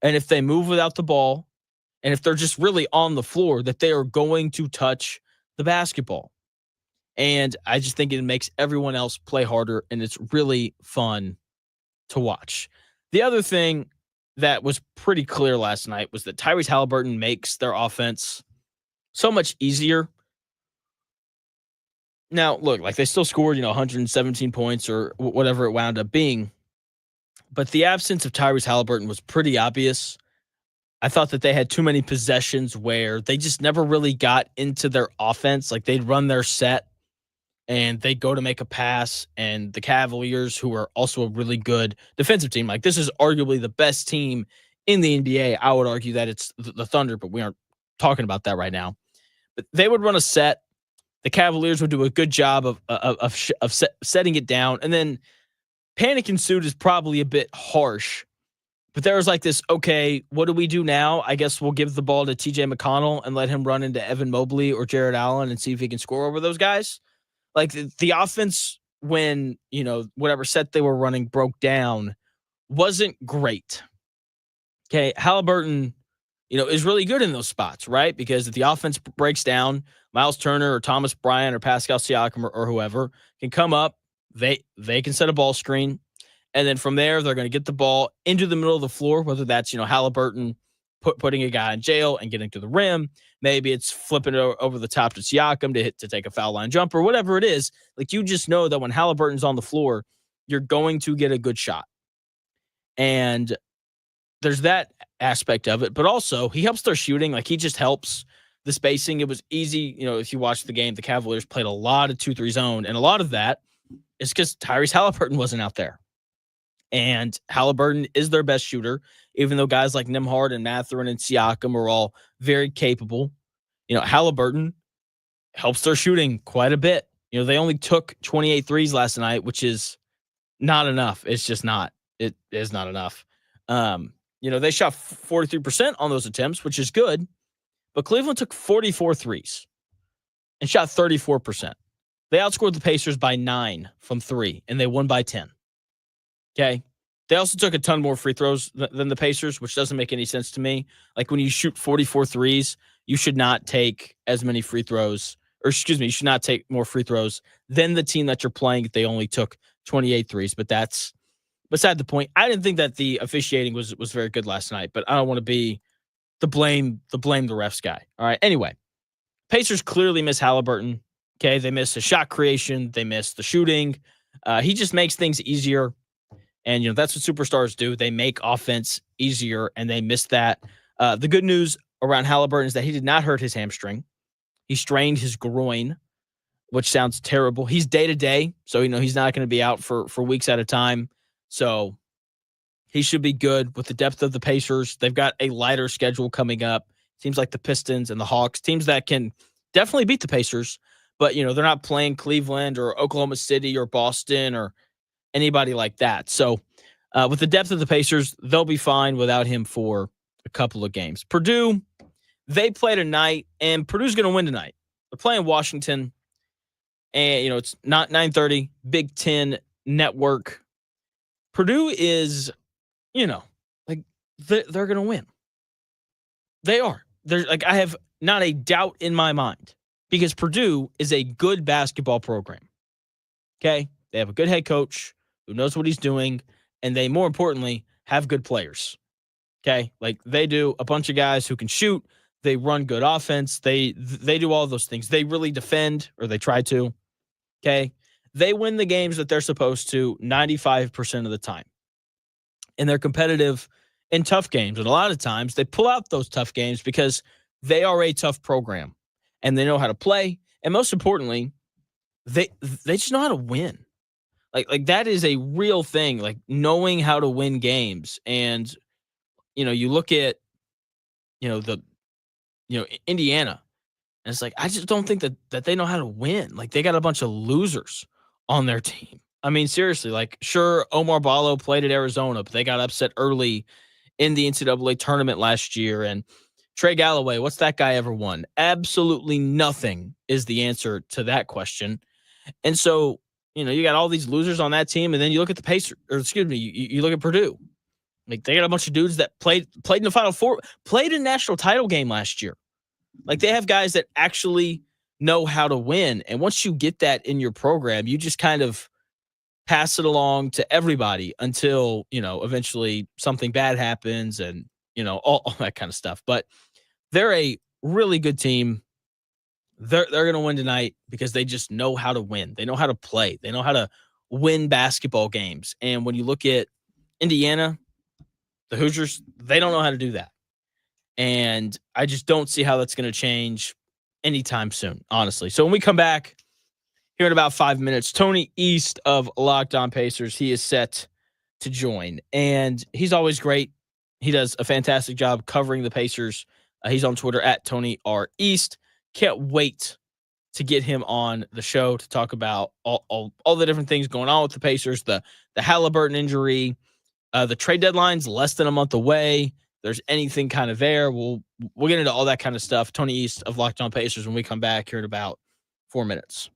And if they move without the ball, and if they're just really on the floor, that they are going to touch the basketball. And I just think it makes everyone else play harder, and it's really fun to watch. The other thing that was pretty clear last night was that Tyrese Haliburton makes their offense so much easier. Now, look, like, they still scored, 117 points or whatever it wound up being. But the absence of Tyrese Haliburton was pretty obvious. I thought that they had too many possessions where they just never really got into their offense. Like, they'd run their set and they'd go to make a pass, and the Cavaliers, who are also a really good defensive team, like, this is arguably the best team in the NBA. I would argue that it's the Thunder, but we aren't talking about that right now. But they would run a set. The Cavaliers would do a good job of setting it down, and then panic ensued is probably a bit harsh. But there was like this, okay, what do we do now? I guess we'll give the ball to TJ McConnell and let him run into Evan Mobley or Jared Allen and see if he can score over those guys. Like, the offense, when, whatever set they were running broke down, wasn't great. Okay, Haliburton, is really good in those spots, right? Because if the offense breaks down, Miles Turner or Thomas Bryant or Pascal Siakam or whoever can come up, they can set a ball screen. And then from there, they're going to get the ball into the middle of the floor, whether that's, Haliburton putting a guy in jail and getting to the rim. Maybe it's flipping it over the top to Siakam to take a foul line jumper, whatever it is. Like, you just know that when Haliburton's on the floor, you're going to get a good shot. And there's that aspect of it. But also, he helps their shooting. Like, he just helps the spacing. It was easy. If you watch the game, the Cavaliers played a lot of 2-3 zone. And a lot of that is because Tyrese Haliburton wasn't out there. And Haliburton is their best shooter, even though guys like Nembhard and Mathurin and Siakam are all very capable. Haliburton helps their shooting quite a bit. They only took 28 threes last night, which is not enough. It's just not. It is not enough. They shot 43% on those attempts, which is good. But Cleveland took 44 threes and shot 34%. They outscored the Pacers by 9 from 3, and they won by 10. Okay. They also took a ton more free throws than the Pacers, which doesn't make any sense to me. Like, when you shoot 44 threes, you should not take as many free throws, or excuse me, you should not take more free throws than the team that you're playing. They only took 28 threes, but that's beside the point. I didn't think that the officiating was very good last night, but I don't want to be the blame the refs guy. All right. Anyway, Pacers clearly miss Haliburton. Okay. They miss the shot creation. They miss the shooting. He just makes things easier. And, that's what superstars do. They make offense easier, and they miss that. The good news around Haliburton is that he did not hurt his hamstring. He strained his groin, which sounds terrible. He's day-to-day, so, he's not going to be out for weeks at a time. So he should be good with the depth of the Pacers. They've got a lighter schedule coming up. Seems like the Pistons and the Hawks, teams that can definitely beat the Pacers, but, they're not playing Cleveland or Oklahoma City or Boston or anybody like that. So with the depth of the Pacers, they'll be fine without him for a couple of games. Purdue, they play tonight, and Purdue's going to win tonight. They're playing Washington, and, it's not 9:30, Big Ten Network. Purdue is, like, they're going to win. They are. I have not a doubt in my mind, because Purdue is a good basketball program. Okay? They have a good head coach who knows what he's doing, and they, more importantly, have good players. Okay? Like, they do a bunch of guys who can shoot. They run good offense. They do all those things. They really defend, or they try to. Okay? They win the games that they're supposed to 95% of the time. And they're competitive in tough games. And a lot of times they pull out those tough games because they are a tough program, and they know how to play. And most importantly, they just know how to win. Like that is a real thing, like knowing how to win games. And, you look at, the Indiana. And it's like, I just don't think that they know how to win. Like, they got a bunch of losers on their team. I mean, seriously, like, sure, Omar Ballo played at Arizona, but they got upset early in the NCAA tournament last year. And Trey Galloway, what's that guy ever won? Absolutely nothing is the answer to that question. And so, you got all these losers on that team, and then you look at the Pacers, or excuse me, you look at Purdue. Like, they got a bunch of dudes that played in the Final Four, played a national title game last year. Like, they have guys that actually know how to win. And once you get that in your program, you just kind of pass it along to everybody until, eventually something bad happens and, all that kind of stuff. But they're a really good team. They're going to win tonight because they just know how to win. They know how to play. They know how to win basketball games. And when you look at Indiana, the Hoosiers, they don't know how to do that. And I just don't see how that's going to change anytime soon, honestly. So when we come back here in about 5 minutes, Tony East of Locked On Pacers, he is set to join. And he's always great. He does a fantastic job covering the Pacers. He's on Twitter at Tony R. East. Can't wait to get him on the show to talk about all the different things going on with the Pacers, the Haliburton injury, the trade deadline's less than a month away. There's anything kind of there. We'll get into all that kind of stuff. Tony East of Locked On Pacers when we come back here in about 4 minutes.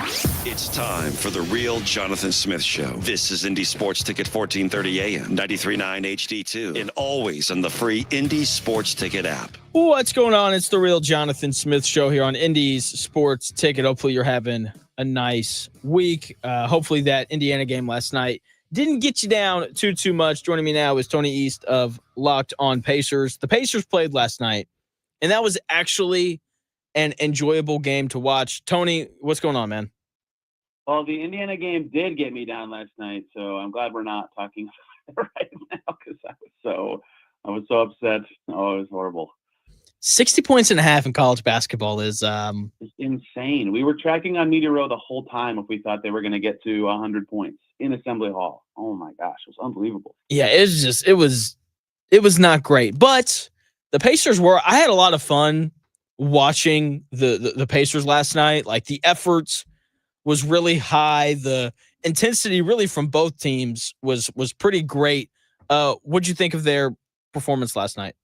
It's time for the real Jonathan Smith Show. This is Indy Sports Ticket 1430 AM, 93.9 HD2, and always on the free Indy Sports Ticket app. What's going on? It's the real Jonathan Smith Show here on Indy's Sports Ticket. Hopefully you're having a nice week. Hopefully that Indiana game last night didn't get you down too much. Joining me now is Tony East of Locked On Pacers. The Pacers played last night, and that was actually an enjoyable game to watch. Tony, what's going on, man? Well, the Indiana game did get me down last night, so I'm glad we're not talking right now because I was so upset. Oh, it was horrible. 60 points and a half in college basketball is It's insane. We were tracking on Media Row the whole time if we thought they were going to get to 100 points in Assembly Hall. Oh my gosh, it was unbelievable. Yeah, it was not great. But the Pacers I had a lot of fun watching the Pacers last night. Like, the efforts was really high. The intensity really from both teams was pretty great. What'd you think of their performance last night?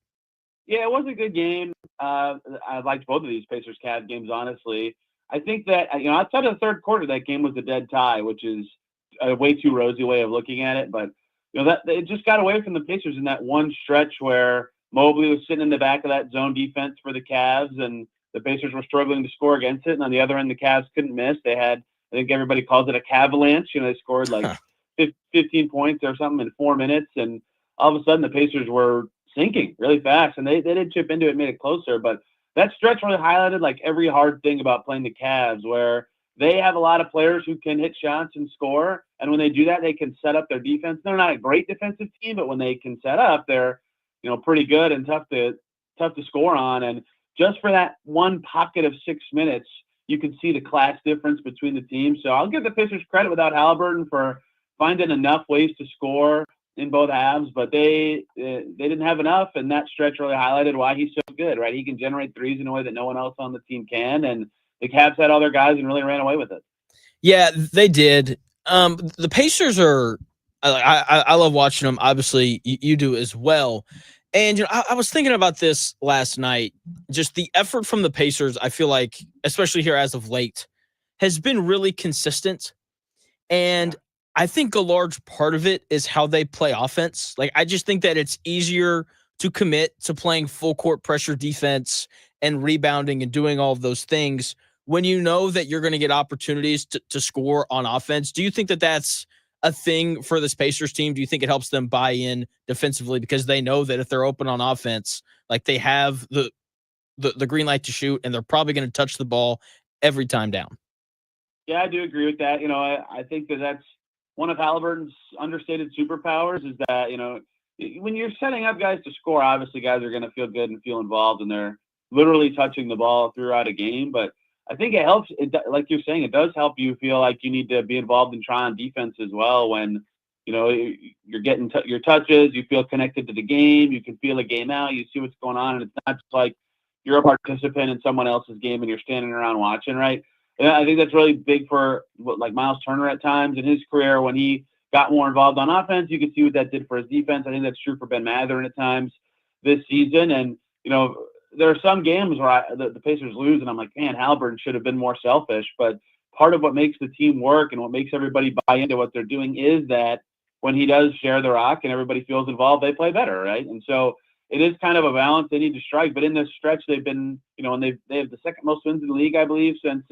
Yeah, it was a good game. I liked both of these Pacers-Cavs games, honestly. I think that, outside of the third quarter, that game was a dead tie, which is a way too rosy way of looking at it. But, that it just got away from the Pacers in that one stretch where Mobley was sitting in the back of that zone defense for the Cavs, and the Pacers were struggling to score against it. And on the other end, the Cavs couldn't miss. They had, I think everybody calls it a Cavalanche. They scored like 15 points or something in 4 minutes. And all of a sudden, the Pacers were sinking really fast. And they did chip into it, made it closer. But that stretch really highlighted like every hard thing about playing the Cavs, where they have a lot of players who can hit shots and score. And when they do that, they can set up their defense. They're not a great defensive team, but when they can set up, they're pretty good and tough to score on. And just for that one pocket of 6 minutes, you can see the class difference between the teams. So I'll give the Pacers credit without Haliburton for finding enough ways to score in both halves, but they didn't have enough, and that stretch really highlighted why he's so good, right? He can generate threes in a way that no one else on the team can, and the Cavs had all their guys and really ran away with it. Yeah, they did. The Pacers are I love watching them. Obviously, you do as well. And I was thinking about this last night. Just the effort from the Pacers, I feel like, especially here as of late, has been really consistent. And I think a large part of it is how they play offense. Like, I just think that it's easier to commit to playing full court pressure defense and rebounding and doing all of those things when you know that you're going to get opportunities to score on offense. Do you think that that's a thing for this Pacers team? Do you think it helps them buy in defensively because they know that if they're open on offense, like, they have the green light to shoot, and they're probably going to touch the ball every time down? Yeah, I do agree with that. I think that's one of Haliburton's understated superpowers is that, when you're setting up guys to score, obviously guys are going to feel good and feel involved, and they're literally touching the ball throughout a game. But I think it helps. Like you're saying, it does help you feel like you need to be involved and try on defense as well. When, you're getting your touches, you feel connected to the game, you can feel a game out, you see what's going on. And it's not just like you're a participant in someone else's game and you're standing around watching, right? And I think that's really big for like Miles Turner at times in his career. When he got more involved on offense, you could see what that did for his defense. I think that's true for Ben Mathurin at times this season. And, there are some games where the Pacers lose, and I'm like, man, Haliburton should have been more selfish. But part of what makes the team work and what makes everybody buy into what they're doing is that when he does share the rock and everybody feels involved, they play better, right? And so it is kind of a balance they need to strike. But in this stretch, they've been, and they have the second most wins in the league, I believe, since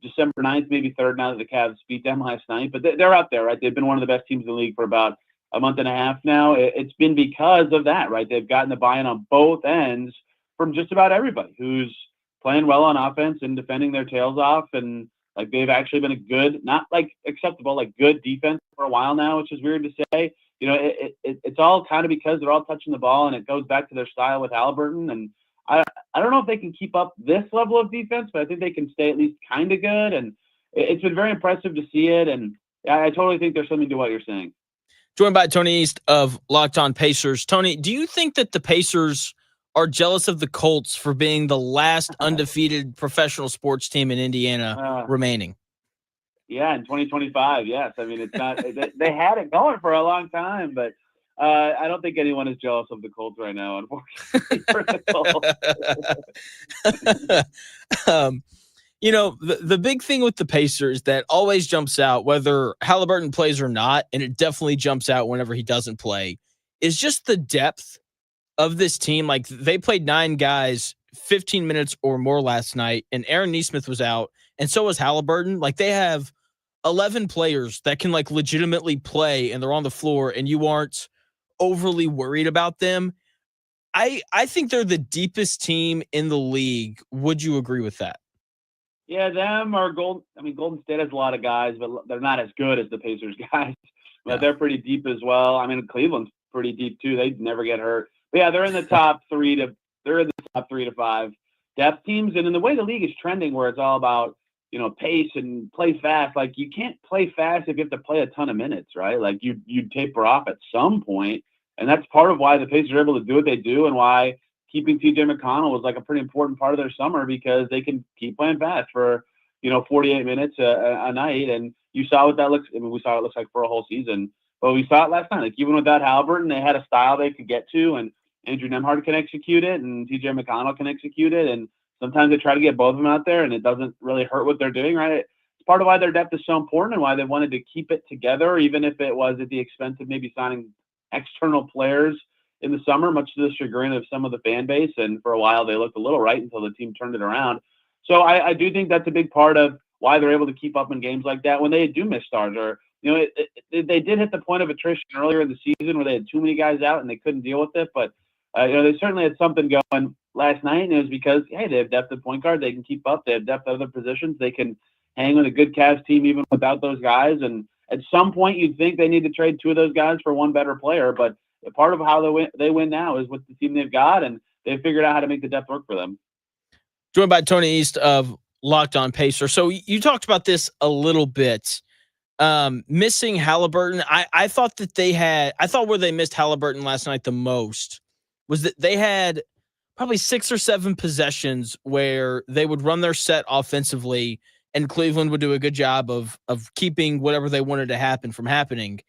December 9th, maybe third now that the Cavs beat them last night. But they're out there, right? They've been one of the best teams in the league for about a month and a half now. It's been because of that, right? They've gotten the buy-in on both ends from just about everybody who's playing well on offense and defending their tails off. And like, they've actually been a good, not like acceptable, like good defense for a while now, which is weird to say. It's all kind of because they're all touching the ball, and it goes back to their style with Haliburton. And I don't know if they can keep up this level of defense, but I think they can stay at least kind of good. And it's been very impressive to see it. And I totally think there's something to what you're saying. Joined by Tony East of Locked On Pacers. Tony, do you think that the Pacers are jealous of the Colts for being the last undefeated professional sports team in Indiana remaining? Yeah, in 2025, yes. I mean, it's not – they had it going for a long time, but I don't think anyone is jealous of the Colts right now, unfortunately, for the Colts. You know, the big thing with the Pacers that always jumps out, whether Haliburton plays or not, and it definitely jumps out whenever he doesn't play, is just the depth of this team. Like, they played 9 guys 15 minutes or more last night, and Aaron Nesmith was out, and so was Haliburton. Like, they have 11 players that can, like, legitimately play, and they're on the floor, and you aren't overly worried about them. I think they're the deepest team in the league. Would you agree with that? Yeah, them or Golden State has a lot of guys, but they're not as good as the Pacers guys. But they're pretty deep as well. I mean, Cleveland's pretty deep too. They never get hurt. But yeah, they're in the top 3 to 5 depth teams. And in the way the league is trending, where it's all about, you know, pace and play fast. Like, you can't play fast if you have to play a ton of minutes, right? Like, you'd taper off at some point. And that's part of why the Pacers are able to do what they do, and why keeping TJ McConnell was like a pretty important part of their summer, because they can keep playing fast for, you know, 48 minutes a night. And you saw what that looks. I mean, we saw what it looks like for a whole season, but we saw it last night. Like, even without Haliburton, they had a style they could get to, and Andrew Nembhard can execute it, and TJ McConnell can execute it. And sometimes they try to get both of them out there, and it doesn't really hurt what they're doing, right? It's part of why their depth is so important, and why they wanted to keep it together, even if it was at the expense of maybe signing external players in the summer, much to the chagrin of some of the fan base. And for a while, they looked a little right until the team turned it around. So I do think that's a big part of why they're able to keep up in games like that when they do miss starts. Or, you know, they did hit the point of attrition earlier in the season where they had too many guys out and they couldn't deal with it. But, you know, they certainly had something going last night, and it was because, hey, they have depth at point guard. They can keep up. They have depth at other positions. They can hang with a good Cavs team even without those guys. And at some point, you'd think they need to trade 2 of those guys for one better player. But part of how they win now is with the team they've got, and they've figured out how to make the depth work for them. Joined by Tony East of Locked On Pacer. So you talked about this a little bit. Missing Haliburton. I thought where they missed Haliburton last night the most was that they had probably 6 or 7 possessions where they would run their set offensively, and Cleveland would do a good job of keeping whatever they wanted to happen from happening.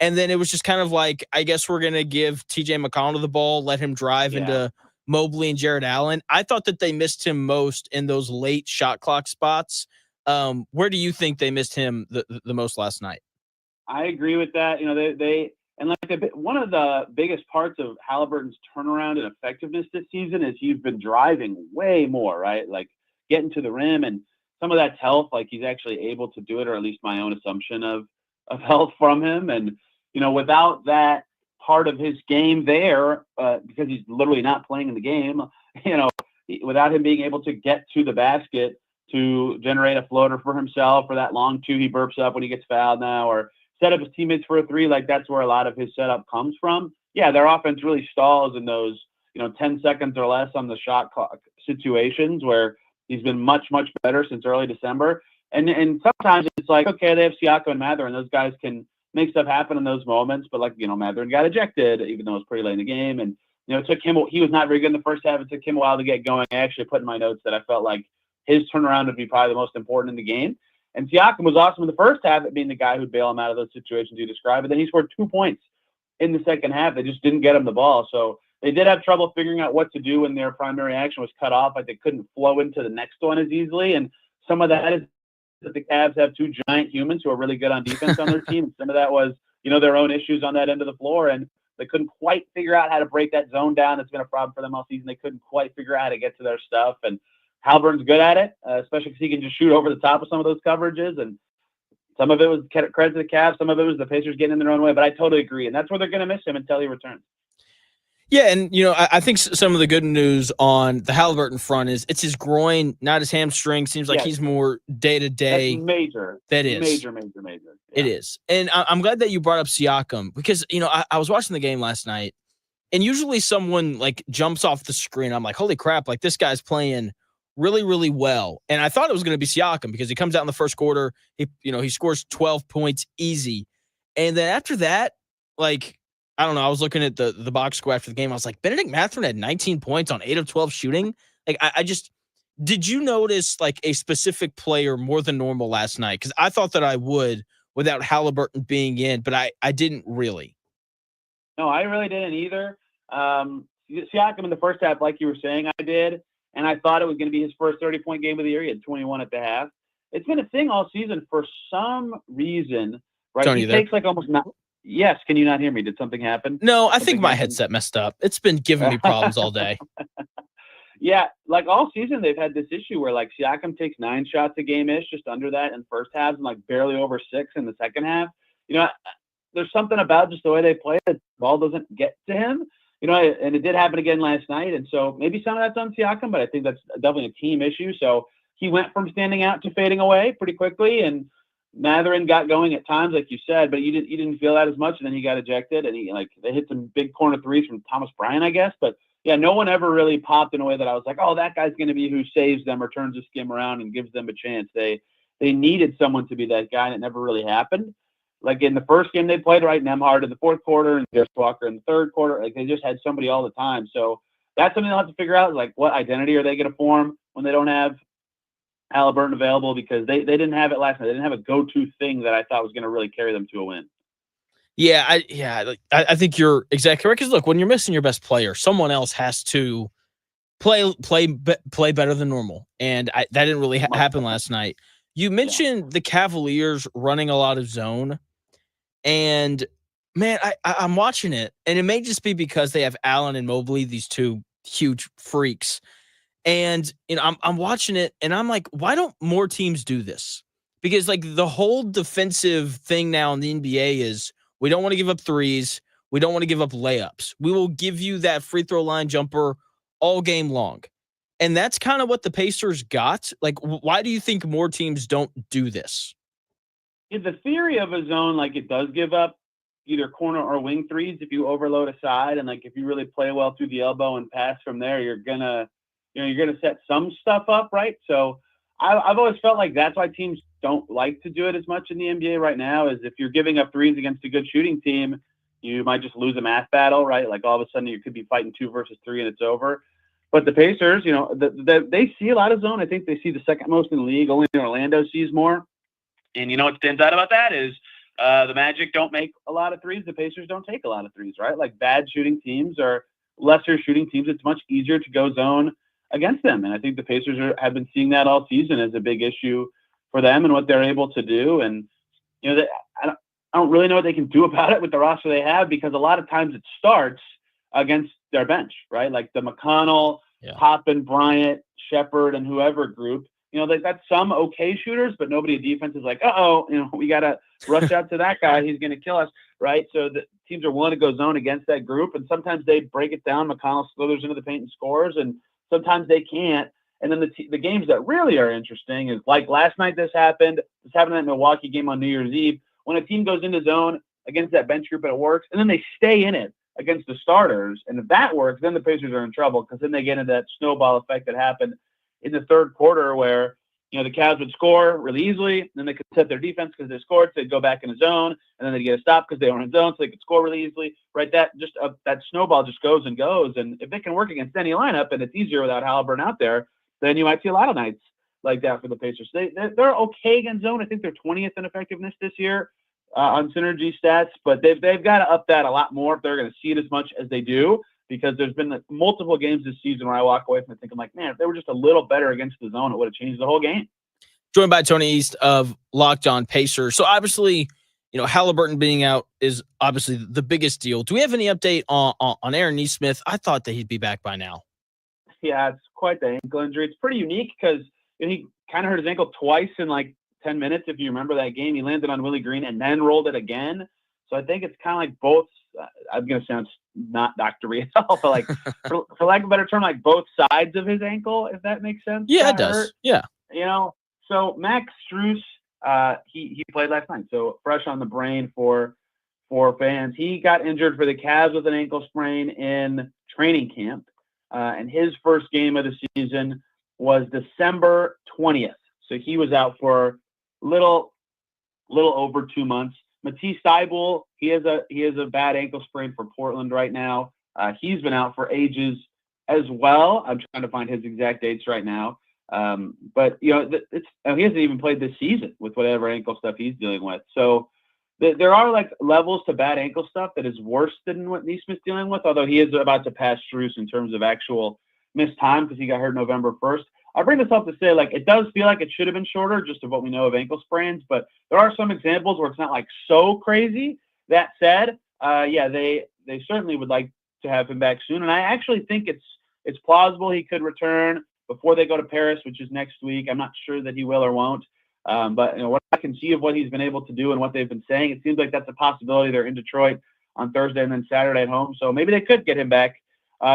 And then it was just kind of like, I guess we're going to give TJ McConnell the ball, let him drive into Mobley and Jared Allen. I thought that they missed him most in those late shot clock spots. Where do you think they missed him the most last night? I agree with that. You know, one of the biggest parts of Haliburton's turnaround and effectiveness this season is he's been driving way more, right? Like, getting to the rim, and some of that's health. Like, he's actually able to do it, or at least my own assumption of health from him. And, you know, without that part of his game there, because he's literally not playing in the game, you know, without him being able to get to the basket to generate a floater for himself, or that long 2 he burps up when he gets fouled now, or set up his teammates for a 3, like, that's where a lot of his setup comes from. Yeah, their offense really stalls in those, you know, 10 seconds or less on the shot clock situations, where he's been much, much better since early December. And sometimes it's like, okay, they have Siakam and Mather, and those guys can make stuff happen in those moments. But, like, you know, Mather got ejected, even though it was pretty late in the game. And, you know, it took him, he was not very good in the first half. It took him a while to get going. I actually put in my notes that I felt like his turnaround would be probably the most important in the game. And Siakam was awesome in the first half at being the guy who'd bail him out of those situations you described. But then he scored 2 points in the second half. They just didn't get him the ball. So they did have trouble figuring out what to do when their primary action was cut off. Like, they couldn't flow into the next one as easily. And some of that is that the Cavs have 2 giant humans who are really good on defense on their team. And some of that was, you know, their own issues on that end of the floor. And they couldn't quite figure out how to break that zone down. It's been a problem for them all season. They couldn't quite figure out how to get to their stuff. And Haliburton's good at it, especially because he can just shoot over the top of some of those coverages. And some of it was credit to the Cavs. Some of it was the Pacers getting in their own way. But I totally agree. And that's where they're going to miss him until he returns. Yeah, and, you know, I think some of the good news on the Haliburton front is it's his groin, not his hamstring. Seems like he's more day-to-day. That's major. That is. Major. Yeah. It is. And I'm glad that you brought up Siakam, because, you know, I was watching the game last night, and usually someone, like, jumps off the screen. I'm like, holy crap, like, this guy's playing really, really well. And I thought it was going to be Siakam, because he comes out in the first quarter, he scores 12 points easy. And then after that, like, I don't know, I was looking at the box score after the game. I was like, Benedict Mathurin had 19 points on 8 of 12 shooting. Like, I just, did you notice, like, a specific player more than normal last night? Because I thought that I would without Haliburton being in, but I didn't really. No, I really didn't either. Siakam in the first half, like you were saying, I did. And I thought it was going to be his first 30-point game of the year. He had 21 at the half. It's been a thing all season for some reason, right? Tony, He takes like almost not. Yes. Can you not hear me? Did something happen? No, I Something think my happened? headset messed up. It's been giving me problems all day. Yeah, like all season they've had this issue where like Siakam takes 9 shots a game-ish, just under that in first halves, and like barely over 6 in the second half. You know, there's something about just the way they play that the ball doesn't get to him. You know, and it did happen again last night. And so maybe some of that's on Siakam, but I think that's definitely a team issue. So he went from standing out to fading away pretty quickly, and Matherin got going at times, like you said, but you didn't feel that as much, and then he got ejected, and they hit some big corner threes from Thomas Bryant, I guess, but yeah, no one ever really popped in a way that I was like, oh, that guy's going to be who saves them or turns the skim around and gives them a chance. They needed someone to be that guy, and it never really happened. Like in the first game they played, right, Nembhard in the fourth quarter and Jess Walker in the third quarter. Like they just had somebody all the time. So that's something they'll have to figure out, like what identity are they going to form when they don't have Haliburton available, because they didn't have it last night. They didn't have a go-to thing that I thought was going to really carry them to a win. Yeah, I think you're exactly right. Because look, when you're missing your best player, someone else has to play better than normal, and that didn't really happen last night. You mentioned the Cavaliers running a lot of zone, and man, I'm watching it, and it may just be because they have Allen and Mobley, these two huge freaks, and you know I'm watching it, and I'm like, why don't more teams do this? Because like the whole defensive thing now in the NBA is, we don't want to give up threes. We don't want to give up layups. We will give you that free throw line jumper all game long. And that's kind of what the Pacers got. Like, why do you think more teams don't do this? Yeah, the theory of a zone, like it does give up either corner or wing threes if you overload a side. And like if you really play well through the elbow and pass from there, you're gonna set some stuff up, right? So I've always felt like that's why teams don't like to do it as much in the NBA right now, is if you're giving up threes against a good shooting team, you might just lose a math battle, right? Like all of a sudden you could be fighting 2 versus 3 and it's over. But the Pacers, you know, they see a lot of zone. I think they see the second most in the league. Only Orlando sees more. And you know what stands out about that is the Magic don't make a lot of threes. The Pacers don't take a lot of threes, right? Like bad shooting teams or lesser shooting teams, it's much easier to go zone against them. And I think the Pacers have been seeing that all season as a big issue for them and what they're able to do. And, you know, I don't really know what they can do about it with the roster they have, because a lot of times it starts against their bench, right? Like the McConnell, Toppin, Bryant, Shepherd, and whoever group, you know, like that's some okay shooters, but nobody in defense is like, you know, we got to rush out to that guy. He's going to kill us, right? So the teams are willing to go zone against that group. And sometimes they break it down. McConnell slithers into the paint and scores, and sometimes they can't. And then the games that really are interesting is like last night this happened. This happened in that Milwaukee game on New Year's Eve. When a team goes into zone against that bench group and it works, and then they stay in it against the starters, and if that works, then the Pacers are in trouble, because then they get into that snowball effect that happened in the third quarter where, you know, the Cavs would score really easily, then they could set their defense because they scored, so they'd go back in the zone, and then they'd get a stop because they weren't in zone, so they could score really easily, right? That snowball just goes and goes, and if it can work against any lineup and it's easier without Haliburton out there, then you might see a lot of nights like that for the Pacers. They're okay against zone. I think they're 20th in effectiveness this year on synergy stats, but they've got to up that a lot more if they're going to see it as much as they do, because there's been like multiple games this season where I walk away from it thinking like, man, if they were just a little better against the zone, it would have changed the whole game. Joined by Tony East of Locked On Pacers. So obviously, you know, Haliburton being out is obviously the biggest deal. Do we have any update on Aaron Nesmith? I thought that he'd be back by now. Yeah, it's quite the ankle injury. It's pretty unique because he kind of hurt his ankle twice in like 10 minutes. If you remember that game, he landed on Willie Green and then rolled it again. So I think it's kind of like both. I'm going to sound not doctory at all, but like for lack of a better term, like both sides of his ankle, if that makes sense. Yeah, it does. Hurt. Yeah. You know, so Max Strus, he played last night. So fresh on the brain for fans. He got injured for the Cavs with an ankle sprain in training camp. And his first game of the season was December 20th. So he was out for little over 2 months. Matisse Thybulle, he has a bad ankle sprain for Portland right now. He's been out for ages as well. I'm trying to find his exact dates right now. But you know, he hasn't even played this season with whatever ankle stuff he's dealing with. So there are like levels to bad ankle stuff that is worse than what Nesmith's dealing with, although he is about to pass Strus in terms of actual missed time because he got hurt November 1st. I bring this up to say, like, it does feel like it should have been shorter just of what we know of ankle sprains, but there are some examples where it's not like so crazy. That said, they certainly would like to have him back soon. And I actually think it's plausible he could return before they go to Paris, which is next week. I'm not sure that he will or won't. But what I can see of what he's been able to do and what they've been saying, it seems like that's a possibility. They're in Detroit on Thursday and then Saturday at home. So maybe they could get him back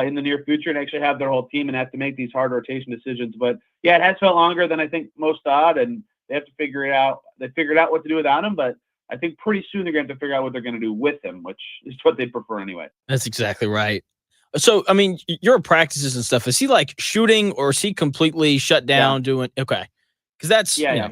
in the near future and actually have their whole team and have to make these hard rotation decisions. But yeah, it has felt longer than I think most thought, and they have to figure it out. They figured out what to do without him, but I think pretty soon they're going to have to figure out what they're going to do with him, which is what they prefer anyway. That's exactly right. So, I mean, your practices and stuff, is he like shooting or is he completely shut down doing? Okay. Because that's, yeah.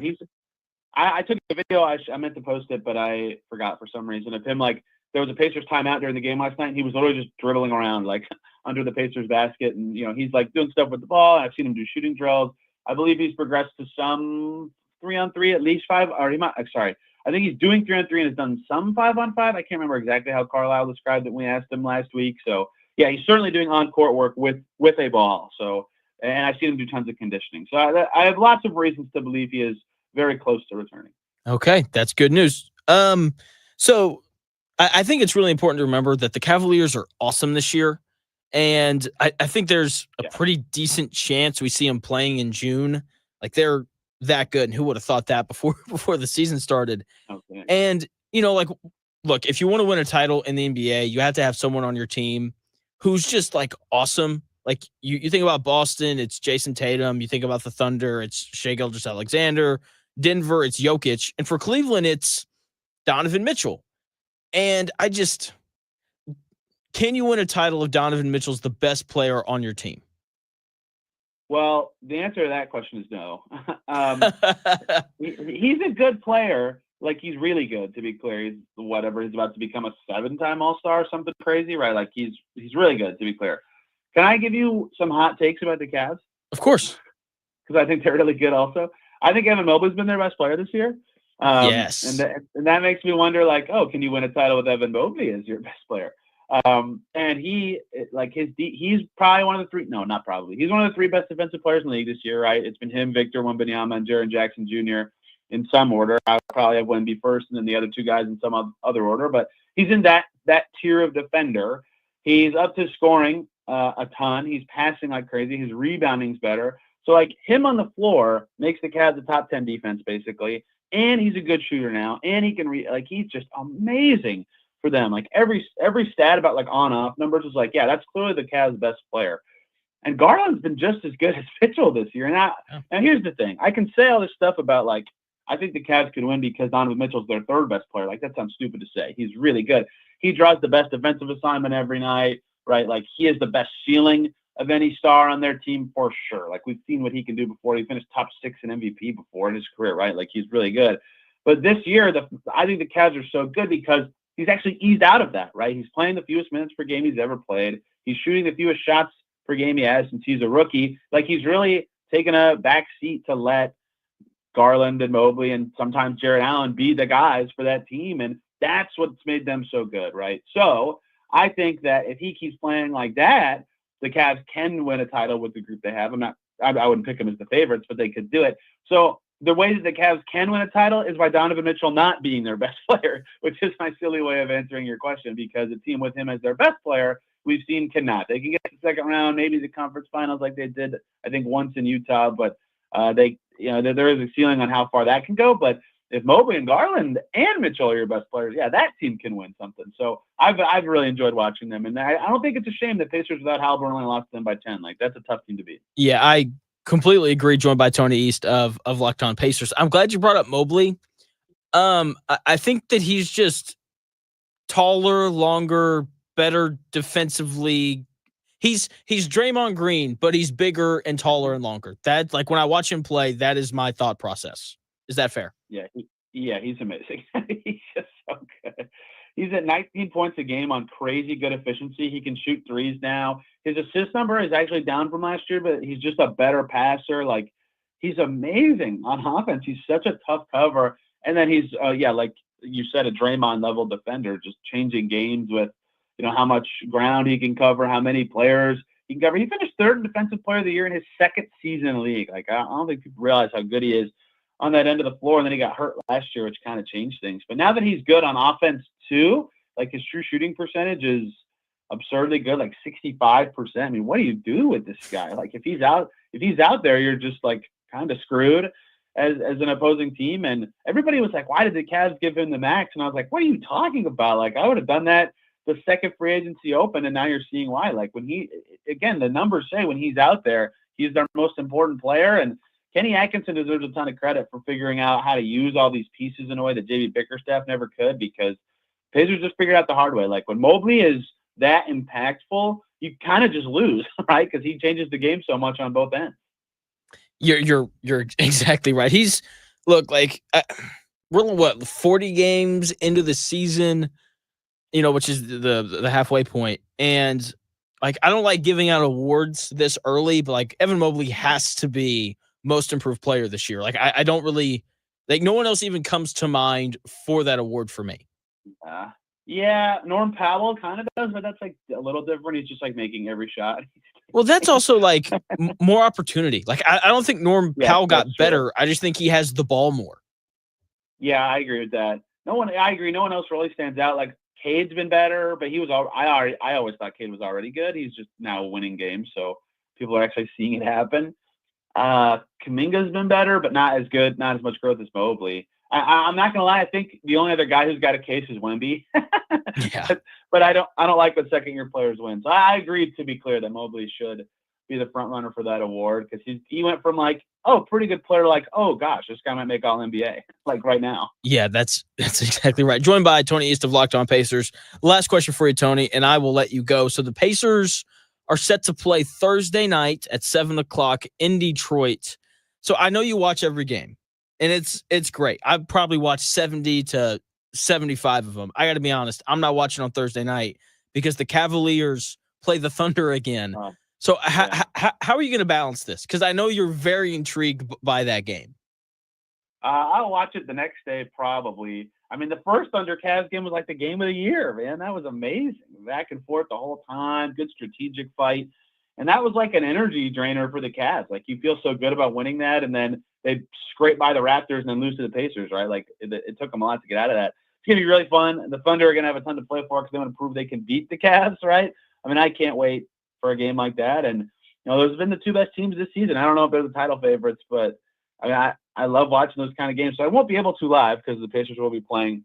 I took a video. I meant to post it, but I forgot for some reason of him. Like, there was a Pacers timeout during the game last night, and he was literally just dribbling around like under the Pacers basket. And, he's like doing stuff with the ball. I've seen him do shooting drills. I believe he's progressed to some 3-on-3, at least 5. Or he might, sorry. I think he's doing 3-on-3 and has done some 5-on-5. I can't remember exactly how Carlisle described it when we asked him last week. So, yeah, he's certainly doing on-court work with a ball. So, and I've seen him do tons of conditioning. So I have lots of reasons to believe he is very close to returning. Okay, that's good news. So I think it's really important to remember that the Cavaliers are awesome this year. And I think there's a pretty decent chance we see them playing in June. Like, they're that good. And who would have thought that before the season started? Okay. And, look, if you want to win a title in the NBA, you have to have someone on your team who's just like awesome. Like, you think about Boston, it's Jason Tatum. You think about the Thunder, it's Shai Gilgeous-Alexander. Denver, it's Jokic. And for Cleveland, it's Donovan Mitchell. And can you win a title if Donovan Mitchell's the best player on your team? Well, the answer to that question is no. He's a good player. Like, he's really good, to be clear. He's about to become a 7-time All-Star or something crazy, right? Like, he's really good, to be clear. Can I give you some hot takes about the Cavs? Of course. Because I think they're really good also. I think Evan Mobley's been their best player this year. Yes. And that makes me wonder, like, can you win a title with Evan Mobley as your best player? And he's probably one of the 3. No, not probably. He's one of the 3 best defensive players in the league this year, right? It's been him, Victor Wembanyama, and Jaren Jackson Jr. in some order. I would probably have Wemby first and then the other 2 guys in some other order. But he's in that tier of defender. He's up to scoring a ton. He's passing like crazy. His rebounding's better. So, like, him on the floor makes the Cavs a top 10 defense, basically. And he's a good shooter now. And he can he's just amazing for them. Like, every stat about, like, on-off numbers is like, yeah, that's clearly the Cavs' best player. And Garland's been just as good as Mitchell this year. Now, here's the thing. I can say all this stuff about, like, I think the Cavs could win because Donovan Mitchell's their 3rd best player. Like, that sounds stupid to say. He's really good. He draws the best defensive assignment every night, right? Like, he has the best ceiling of any star on their team for sure. Like, we've seen what he can do before. He finished top 6 in MVP before in his career, right? Like, he's really good. But this year, I think the Cavs are so good because he's actually eased out of that, right? He's playing the fewest minutes per game he's ever played. He's shooting the fewest shots per game he has since he's a rookie. Like, he's really taken a back seat to let Garland and Mobley and sometimes Jarrett Allen be the guys for that team. And that's what's made them so good, right? So I think that if he keeps playing like that, the Cavs can win a title with the group they have. I wouldn't pick them as the favorites, but they could do it. So the way that the Cavs can win a title is by Donovan Mitchell not being their best player, which is my silly way of answering your question, because a team with him as their best player, we've seen cannot. They can get to the second round, maybe the conference finals like they did, I think, once in Utah, but there is a ceiling on how far that can go. But if Mobley and Garland and Mitchell are your best players, yeah, that team can win something. So I've really enjoyed watching them. And I don't think it's a shame that Pacers without Haliburton only lost them by 10. Like, that's a tough team to beat. Yeah, I completely agree. Joined by Tony East of Locked On Pacers. I'm glad you brought up Mobley. I think that he's just taller, longer, better defensively. He's Draymond Green, but he's bigger and taller and longer. That, like, when I watch him play, that is my thought process. Is that fair? Yeah, he's amazing. He's just so good. He's at 19 points a game on crazy good efficiency. He can shoot threes now. His assist number is actually down from last year, but he's just a better passer. Like, he's amazing on offense. He's such a tough cover. And then he's, like you said, a Draymond level defender, just changing games with, how much ground he can cover, how many players he can cover. He finished third in Defensive Player of the Year in his second season in the league. Like, I don't think people realize how good he is on that end of the floor. And then he got hurt last year, which kind of changed things. But now that he's good on offense too, like his true shooting percentage is absurdly good, like 65%. I mean, what do you do with this guy? Like, if he's out there, you're just like kind of screwed as an opposing team. And everybody was like, why did the Cavs give him the max? And I was like, what are you talking about? Like, I would have done that the second free agency open, and now you're seeing why. Like, when the numbers say when he's out there, he's their most important player. And Kenny Atkinson deserves a ton of credit for figuring out how to use all these pieces in a way that JB Bickerstaff never could, because Pacers just figured out the hard way. Like, when Mobley is that impactful, you kind of just lose, right? Because he changes the game so much on both ends. You're exactly right. We're 40 games into the season, which is the halfway point. And like, I don't like giving out awards this early, but like Evan Mobley has to be most improved player this year. Like, I don't really, like, no one else even comes to mind for that award for me. Yeah, Norm Powell kind of does, but that's like a little different. He's just like making every shot. Well, that's also like more opportunity. Like, I don't think Norm Powell got better. I just think he has the ball more. Yeah, I agree with that. I agree. No one else really stands out. Like, Cade's been better, but I always thought Cade was already good. He's just now winning games, so people are actually seeing it happen. Kuminga's been better, but not as good, not as much growth as Mobley. I'm not gonna lie. I think the only other guy who's got a case is Wemby. Yeah. But I don't like when second-year players win. So I agree, to be clear, that Mobley should be the front runner for that award, because he went from like, oh, pretty good player, like, oh gosh, this guy might make All NBA, like right now. Yeah, that's exactly right. Joined by Tony East of Locked On Pacers. Last question for you, Tony, and I will let you go. So the Pacers are set to play Thursday night at 7:00 in Detroit. So I know you watch every game, and it's great. I've probably watched 70 to 75 of them. I got to be honest, I'm not watching on Thursday night because the Cavaliers play the Thunder again. So how are you going to balance this? Because I know you're very intrigued by that game. I'll watch it the next day, probably. I mean, the first Thunder Cavs game was like the game of the year, man. That was amazing. Back and forth the whole time. Good strategic fight. And that was like an energy drainer for the Cavs. Like, you feel so good about winning that, and then they scrape by the Raptors and then lose to the Pacers, right? Like, it took them a lot to get out of that. It's going to be really fun. The Thunder are going to have a ton to play for because they want to prove they can beat the Cavs, right? I mean, I can't wait for a game like that. And, those have been the two best teams this season. I don't know if they're the title favorites, but I mean, I love watching those kind of games. So I won't be able to live because the Pacers will be playing,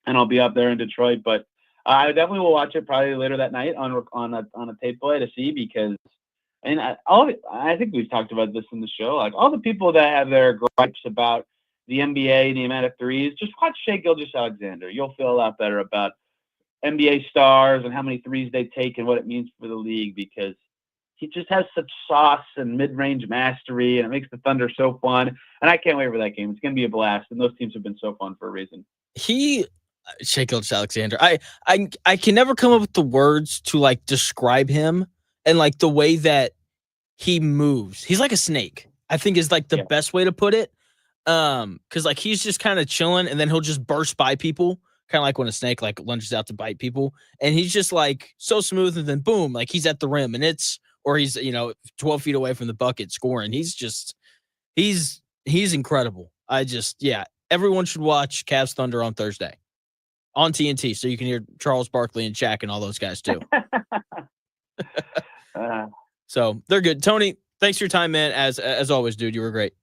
and I'll be up there in Detroit. But I definitely will watch it probably later that night on a tape play to see, because, and I think we've talked about this in the show. Like, all the people that have their gripes about the NBA, the amount of threes, just watch Shai Gilgeous-Alexander. You'll feel a lot better about NBA stars and how many threes they take and what it means for the league, because he just has such sauce and mid-range mastery, and it makes the Thunder so fun. And I can't wait for that game. It's going to be a blast, and those teams have been so fun for a reason. Shai Gilgeous-Alexander, I can never come up with the words to like describe him, and like the way that he moves. He's like a snake, I think, is like the best way to put it. Because like he's just kind of chilling, and then he'll just burst by people, kind of like when a snake like lunges out to bite people, and he's just like so smooth, and then boom, like he's at the rim, and he's 12 feet away from the bucket scoring. He's incredible. Everyone should watch Cavs Thunder on Thursday on TNT, so you can hear Charles Barkley and Shaq and all those guys too. So they're good. Tony, thanks for your time, man. As always, dude, you were great.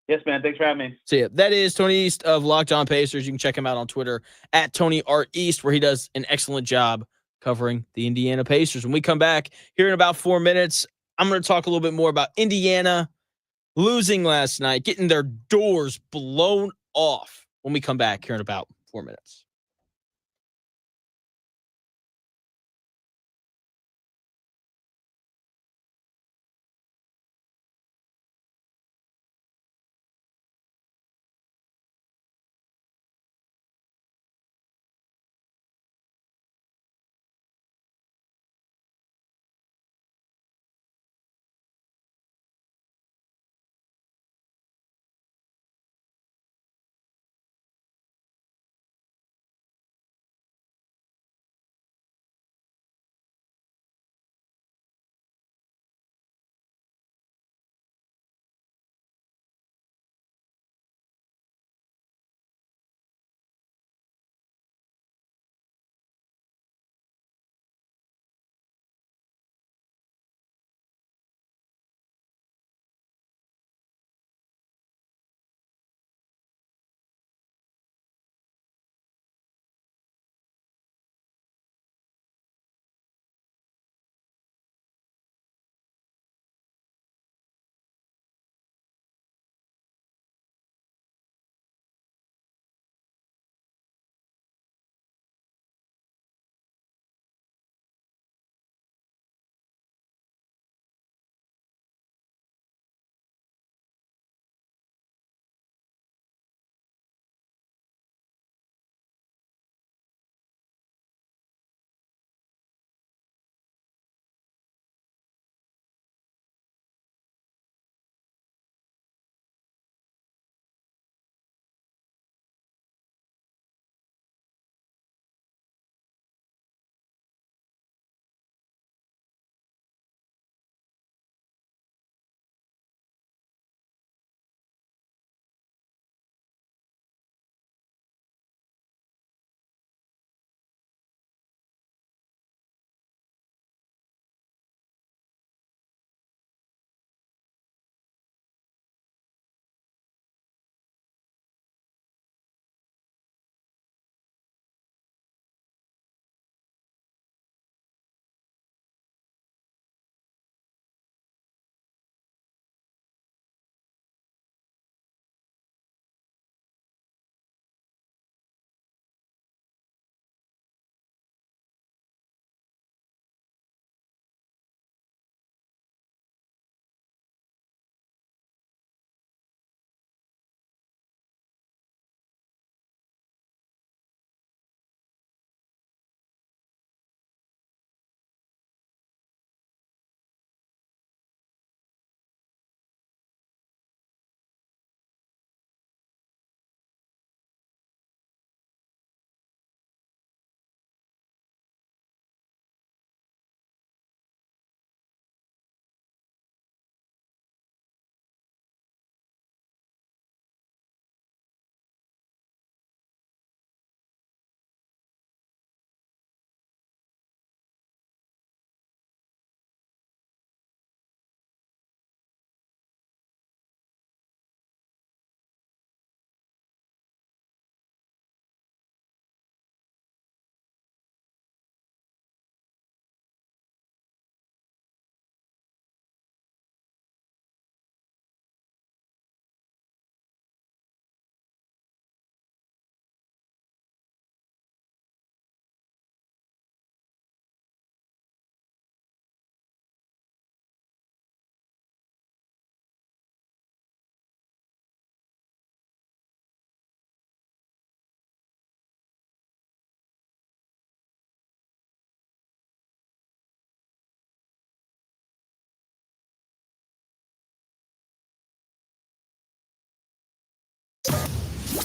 Yes, man. Thanks for having me. See ya. That is Tony East of Locked On Pacers. You can check him out on Twitter at Tony R. East, where he does an excellent job covering the Indiana Pacers. When we come back here in about 4 minutes, I'm going to talk a little bit more about Indiana losing last night, getting their doors blown off when we come back here in about 4 minutes.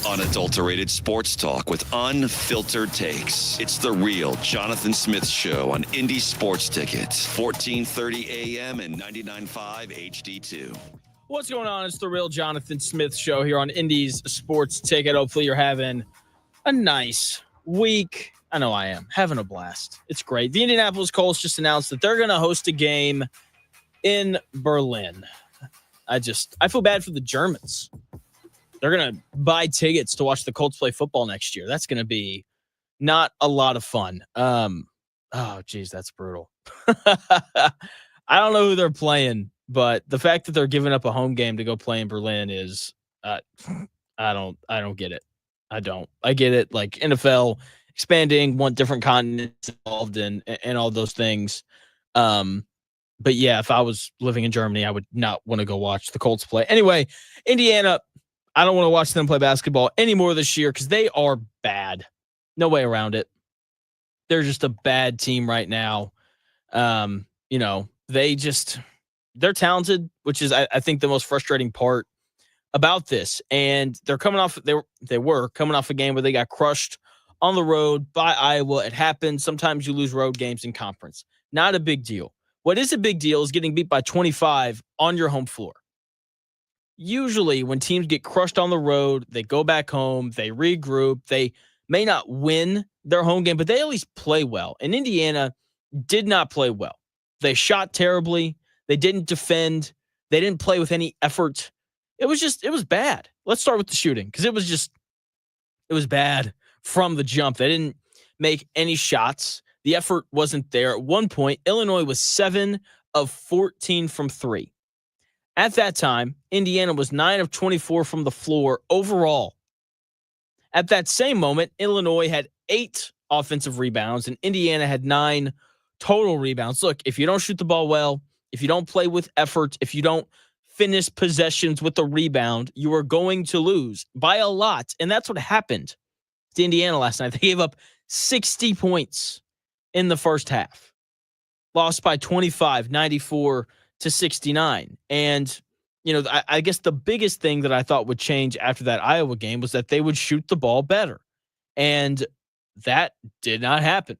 Unadulterated sports talk with unfiltered takes. It's the real Jonathan Smith Show on Indy Sports Ticket, 1430 AM and 99.5 HD2. What's going on? It's the real Jonathan Smith Show here on Indy's Sports Ticket. Hopefully you're having a nice week. I know I am. Having a blast. It's great. The Indianapolis Colts just announced that they're going to host a game in Berlin. I feel bad for the Germans. They're going to buy tickets to watch the Colts play football next year. That's going to be not a lot of fun. Oh, geez, that's brutal. I don't know who they're playing, but the fact that they're giving up a home game to go play in Berlin is, I don't get it. I don't. I get it. Like NFL expanding, want different continents involved and all those things. But yeah, if I was living in Germany, I would not want to go watch the Colts play. Anyway, Indiana, I don't want to watch them play basketball anymore this year because they are bad. No way around it. They're just a bad team right now. They're talented, which is, I think, the most frustrating part about this. And they're coming off, they were coming off a game where they got crushed on the road by Iowa. It happens. Sometimes you lose road games in conference. Not a big deal. What is a big deal is getting beat by 25 on your home floor. Usually when teams get crushed on the road, they go back home, they regroup. They may not win their home game, but they at least play well. And Indiana did not play well. They shot terribly. They didn't defend. They didn't play with any effort. It was bad. Let's start with the shooting because it was bad from the jump. They didn't make any shots. The effort wasn't there. At one point, Illinois was 7 of 14 from 3. At that time, Indiana was 9 of 24 from the floor overall. At that same moment, Illinois had 8 offensive rebounds and Indiana had 9 total rebounds. Look, if you don't shoot the ball well, if you don't play with effort, if you don't finish possessions with a rebound, you are going to lose by a lot. And that's what happened to Indiana last night. They gave up 60 points in the first half. Lost by 25, 94-69. And, I guess the biggest thing that I thought would change after that Iowa game was that they would shoot the ball better. And that did not happen.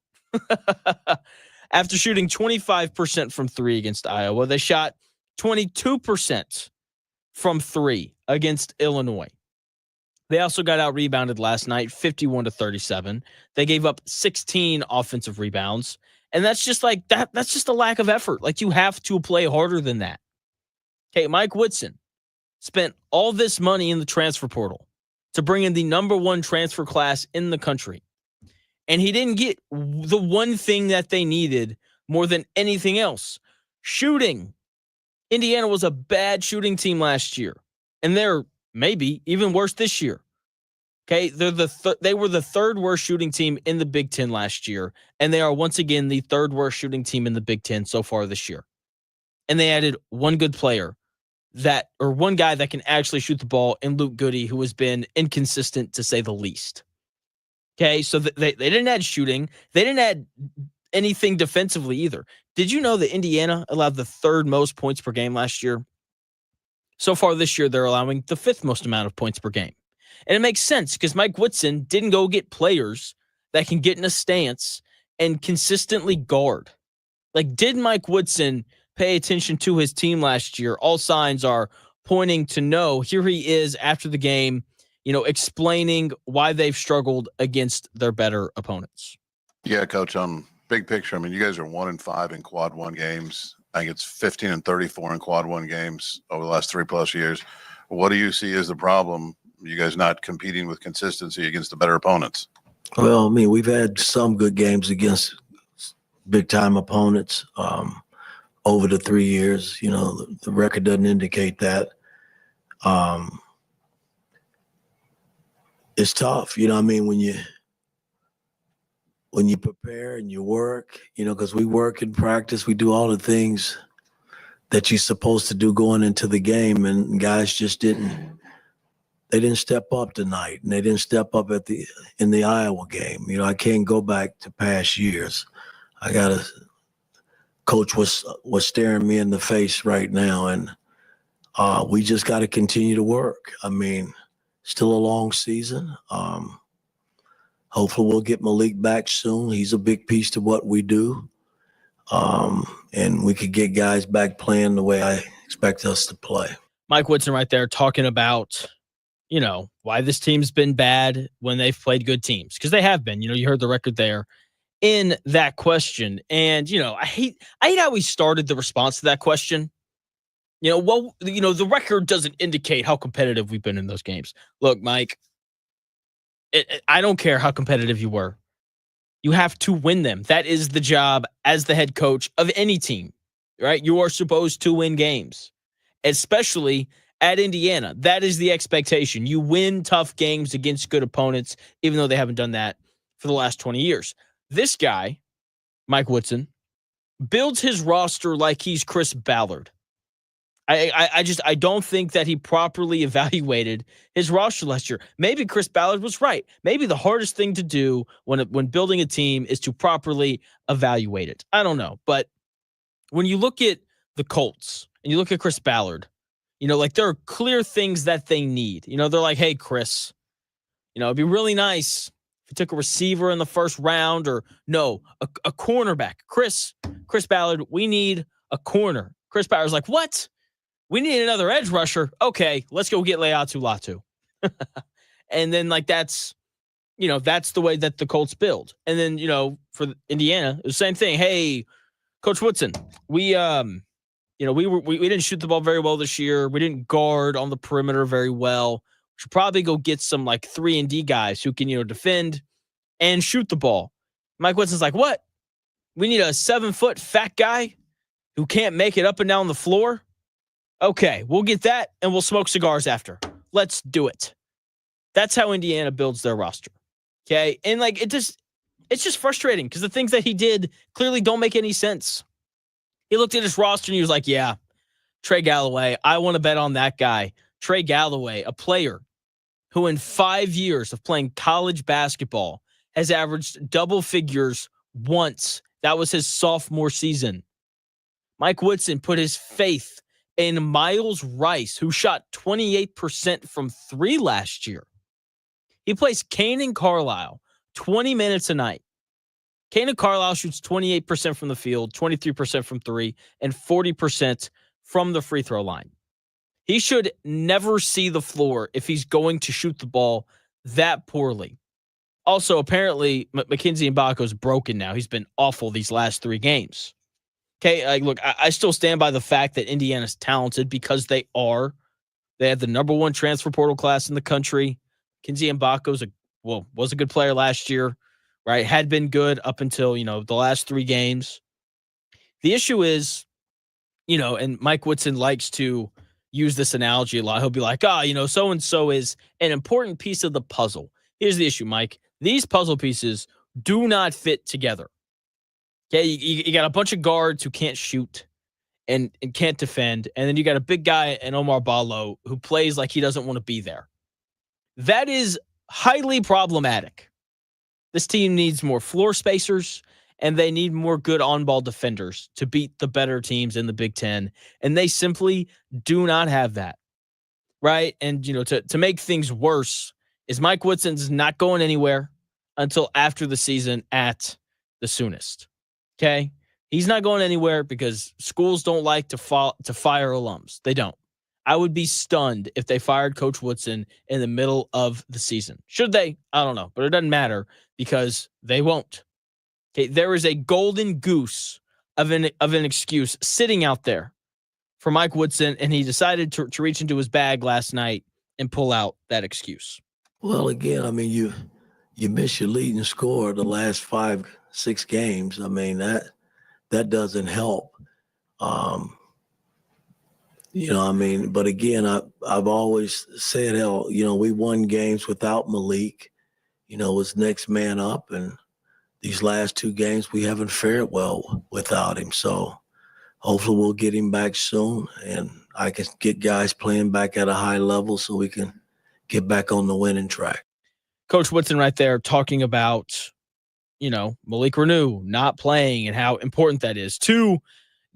After shooting 25% from 3 against Iowa, they shot 22% from 3 against Illinois. They also got out-rebounded last night, 51-37. They gave up 16 offensive rebounds. And that's just like that. That's just a lack of effort. Like, you have to play harder than that. Okay, Mike Woodson spent all this money in the transfer portal to bring in the number 1 transfer class in the country. And he didn't get the one thing that they needed more than anything else. Shooting. Indiana was a bad shooting team last year. And they're maybe even worse this year. Okay, they were the third worst shooting team in the Big Ten last year, and they are once again the third worst shooting team in the Big Ten so far this year. And they added one good player one guy that can actually shoot the ball in Luke Goody, who has been inconsistent to say the least. Okay, so they didn't add shooting. They didn't add anything defensively either. Did you know that Indiana allowed the 3rd most points per game last year? So far this year, they're allowing the 5th most amount of points per game. And it makes sense because Mike Woodson didn't go get players that can get in a stance and consistently guard. Like, did Mike Woodson pay attention to his team last year? All signs are pointing to no. Here he is after the game, explaining why they've struggled against their better opponents. Yeah, Coach, big picture, you guys are 1-5 in quad 1 games. I think it's 15-34 in quad 1 games over the last 3+ years. What do you see as the problem? You guys not competing with consistency against the better opponents? Well, we've had some good games against big-time opponents over the 3 years. The record doesn't indicate that. It's tough, when you prepare and you work, because we work and practice, we do all the things that you're supposed to do going into the game, and guys just didn't step up tonight, and they didn't step up in the Iowa game. I can't go back to past years. Coach was staring me in the face right now, and we just got to continue to work. still a long season. Hopefully we'll get Malik back soon. He's a big piece to what we do. And we could get guys back playing the way I expect us to play. Mike Woodson right there talking about, why this team's been bad when they've played good teams. Because they have been. You heard the record there in that question. And, I hate how he started the response to that question. The record doesn't indicate how competitive we've been in those games. Look, Mike, I don't care how competitive you were. You have to win them. That is the job as the head coach of any team, right? You are supposed to win games, especially at Indiana. That is the expectation. You win tough games against good opponents, even though they haven't done that for the last 20 years. This guy, Mike Woodson, builds his roster like he's Chris Ballard. I don't think that he properly evaluated his roster last year. Maybe Chris Ballard was right. Maybe the hardest thing to do when building a team is to properly evaluate it. I don't know. But when you look at the Colts and you look at Chris Ballard, there are clear things that they need. They're like, hey, Chris, it'd be really nice if you took a receiver in the first round or a cornerback. Chris Ballard, we need a corner. Chris Ballard's like, what? We need another edge rusher. Okay, let's go get Leatu Latu. And then that's the way that the Colts build. And then, for Indiana, the same thing. Hey, Coach Woodson, we didn't shoot the ball very well this year. We didn't guard on the perimeter very well. We should probably go get some 3-and-D guys who can, defend and shoot the ball. Mike Woodson's like, what? We need a 7-foot fat guy who can't make it up and down the floor? Okay, we'll get that, and we'll smoke cigars after. Let's do it. That's how Indiana builds their roster. Okay, and it's just frustrating because the things that he did clearly don't make any sense. He looked at his roster and he was like, yeah, Trey Galloway, I want to bet on that guy. Trey Galloway, a player who in 5 years of playing college basketball has averaged double figures once. That was his sophomore season. Mike Woodson put his faith in Miles Rice, who shot 28% from 3 last year. He plays Kanan Carlisle 20 minutes a night. Kanan Carlisle shoots 28% from the field, 23% from 3, and 40% from the free throw line. He should never see the floor if he's going to shoot the ball that poorly. Also, apparently, Mackenzie Mbako's broken now. He's been awful these last 3 games. Okay, look, I still stand by the fact that Indiana's talented because they are. They had the number 1 transfer portal class in the country. Mackenzie Mbako's was a good player last year, right? Had been good up until, the last 3 games. The issue is, and Mike Woodson likes to use this analogy a lot. He'll be like, so-and-so is an important piece of the puzzle. Here's the issue, Mike. These puzzle pieces do not fit together. Okay, you got a bunch of guards who can't shoot and can't defend, and then you got a big guy in Omar Ballo who plays like he doesn't want to be there. That is highly problematic. This team needs more floor spacers, and they need more good on-ball defenders to beat the better teams in the Big Ten, and they simply do not have that, right? And, to make things worse is Mike Woodson's not going anywhere until after the season at the soonest. Okay, he's not going anywhere because schools don't like to fire alums. They don't. I would be stunned if they fired Coach Woodson in the middle of the season. Should they? I don't know, but it doesn't matter because they won't. Okay, there is a golden goose of an excuse sitting out there for Mike Woodson, and he decided to reach into his bag last night and pull out that excuse. Well, again, you miss your leading scorer the last 5-6 games. That doesn't help. But again, I've always said how, we won games without Malik, was next man up. And these last 2 games, we haven't fared well without him. So hopefully we'll get him back soon and I can get guys playing back at a high level so we can get back on the winning track. Coach Woodson right there talking about, Malik Reneau not playing and how important that is. 2,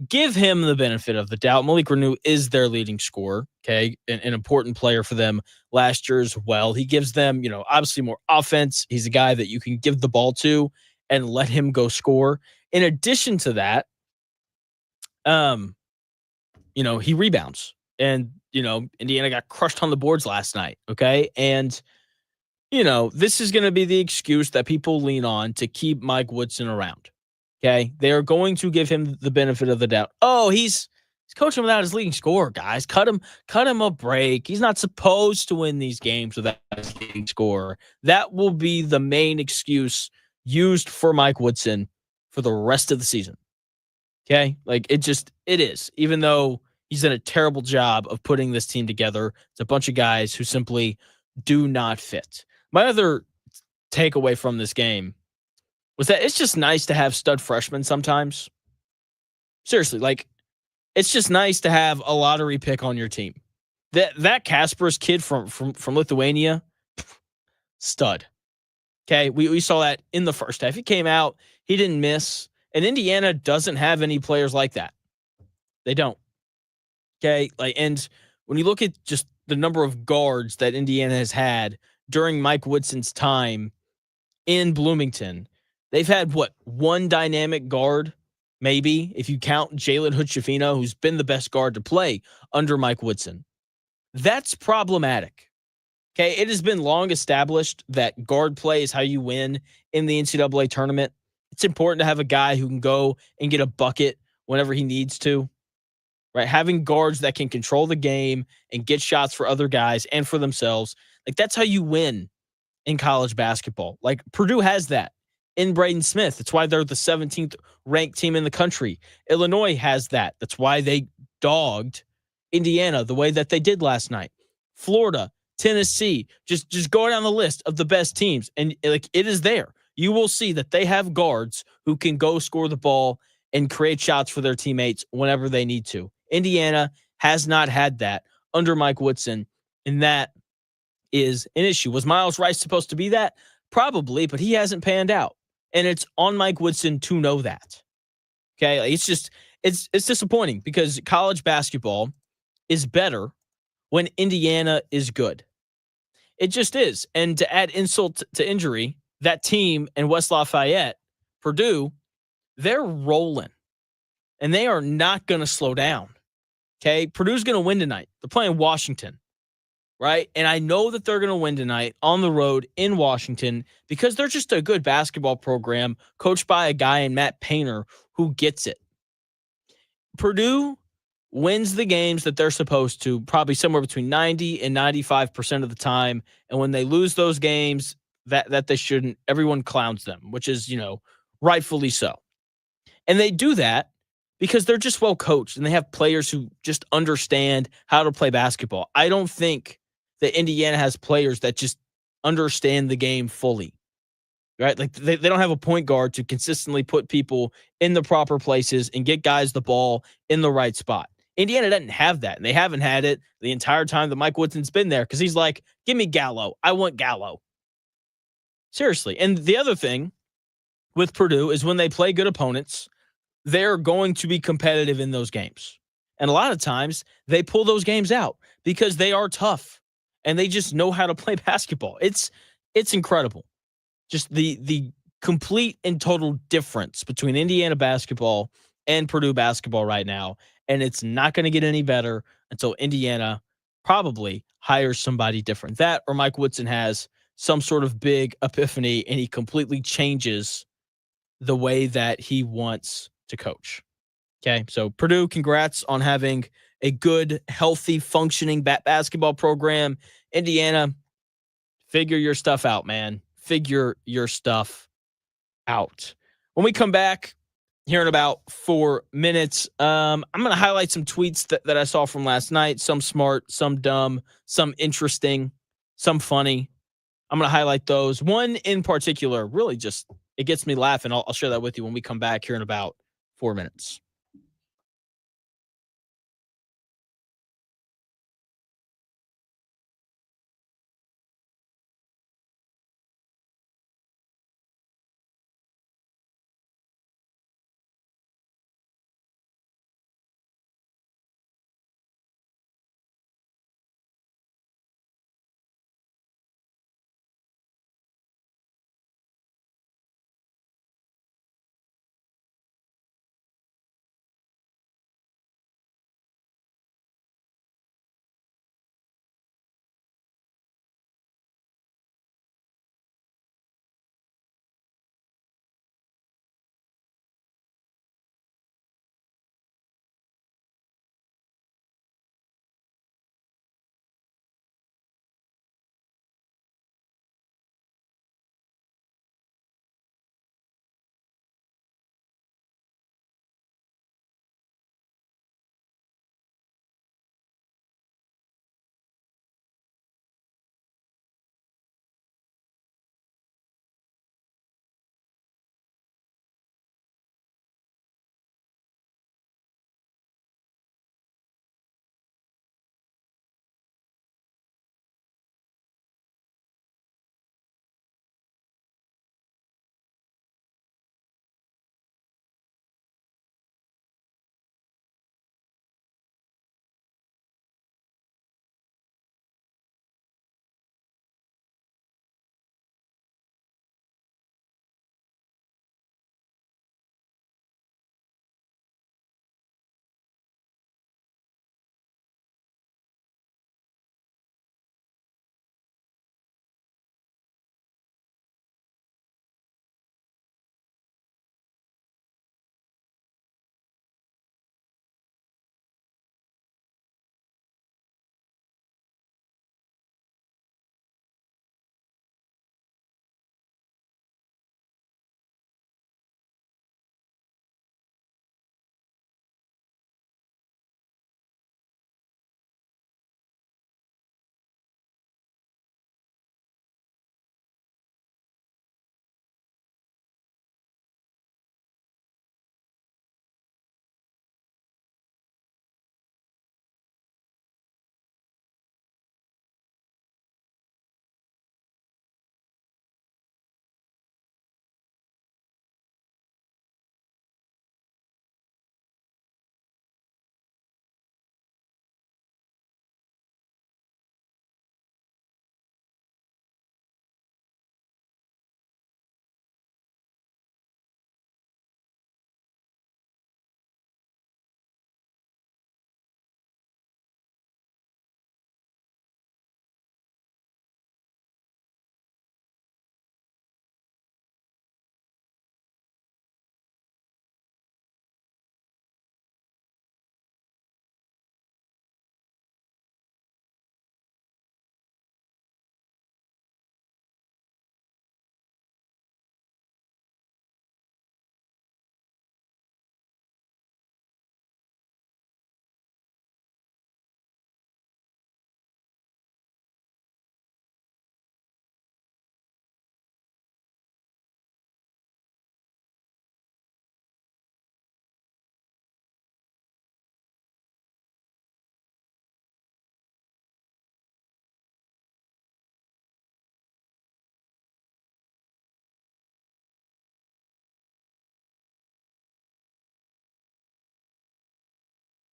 give him the benefit of the doubt. Malik Reneau is their leading scorer, okay, an important player for them last year as well. He gives them, obviously more offense. He's a guy that you can give the ball to and let him go score. In addition to that, he rebounds. And, Indiana got crushed on the boards last night, okay? And, this is going to be the excuse that people lean on to keep Mike Woodson around. Okay, they are going to give him the benefit of the doubt. Oh, he's coaching without his leading scorer, guys. Cut him a break. He's not supposed to win these games without his leading scorer. That will be the main excuse used for Mike Woodson for the rest of the season. Okay, it is. Even though he's done a terrible job of putting this team together, it's a bunch of guys who simply do not fit. My other takeaway from this game was that it's just nice to have stud freshmen sometimes. Seriously, it's just nice to have a lottery pick on your team. That Kaspar's kid from Lithuania, stud. Okay, we saw that in the first half. He came out, he didn't miss, and Indiana doesn't have any players like that. They don't. Okay, and when you look at just the number of guards that Indiana has had during Mike Woodson's time in Bloomington, they've had, one dynamic guard, maybe, if you count Jalen Hood-Schifino, who's been the best guard to play under Mike Woodson. That's problematic. Okay, it has been long established that guard play is how you win in the NCAA tournament. It's important to have a guy who can go and get a bucket whenever he needs to, right? Having guards that can control the game and get shots for other guys and for themselves, that's how you win in college basketball. Purdue has that in Braden Smith. That's why they're the 17th ranked team in the country. Illinois has that. That's why they dogged Indiana the way that they did last night. Florida, Tennessee, just go down the list of the best teams, and it is there. You will see that they have guards who can go score the ball and create shots for their teammates whenever they need to. Indiana has not had that under Mike Woodson, and that is an issue. Was Miles Rice supposed to be that? Probably, but he hasn't panned out. And it's on Mike Woodson to know that. Okay, it's disappointing because college basketball is better when Indiana is good. It just is. And to add insult to injury, that team in West Lafayette, Purdue, they're rolling. And they are not going to slow down. Okay, Purdue's going to win tonight. They're playing Washington, right? And I know that they're going to win tonight on the road in Washington because they're just a good basketball program coached by a guy in Matt Painter who gets it. Purdue wins the games that they're supposed to, probably somewhere between 90 and 95% of the time. And when they lose those games that they shouldn't, everyone clowns them, which is, rightfully so. And they do that because they're just well coached and they have players who just understand how to play basketball. I don't think that Indiana has players that just understand the game fully, right? They don't have a point guard to consistently put people in the proper places and get guys the ball in the right spot. Indiana doesn't have that, and they haven't had it the entire time that Mike Woodson's been there because he's like, give me Gallo. I want Gallo. Seriously. And the other thing with Purdue is when they play good opponents, they're going to be competitive in those games. And a lot of times they pull those games out because they are tough and they just know how to play basketball. It's incredible. Just the complete and total difference between Indiana basketball and Purdue basketball right now. And it's not going to get any better until Indiana probably hires somebody different. That or Mike Woodson has some sort of big epiphany and he completely changes the way that he wants to coach. Okay, so Purdue, congrats on having a good, healthy, functioning basketball program. Indiana, figure your stuff out, man. Figure your stuff out. When we come back here in about 4 minutes, I'm going to highlight some tweets that I saw from last night. Some smart, some dumb, some interesting, some funny. I'm going to highlight those. One in particular, really just, it gets me laughing. I'll share that with you when we come back here in about 4 minutes.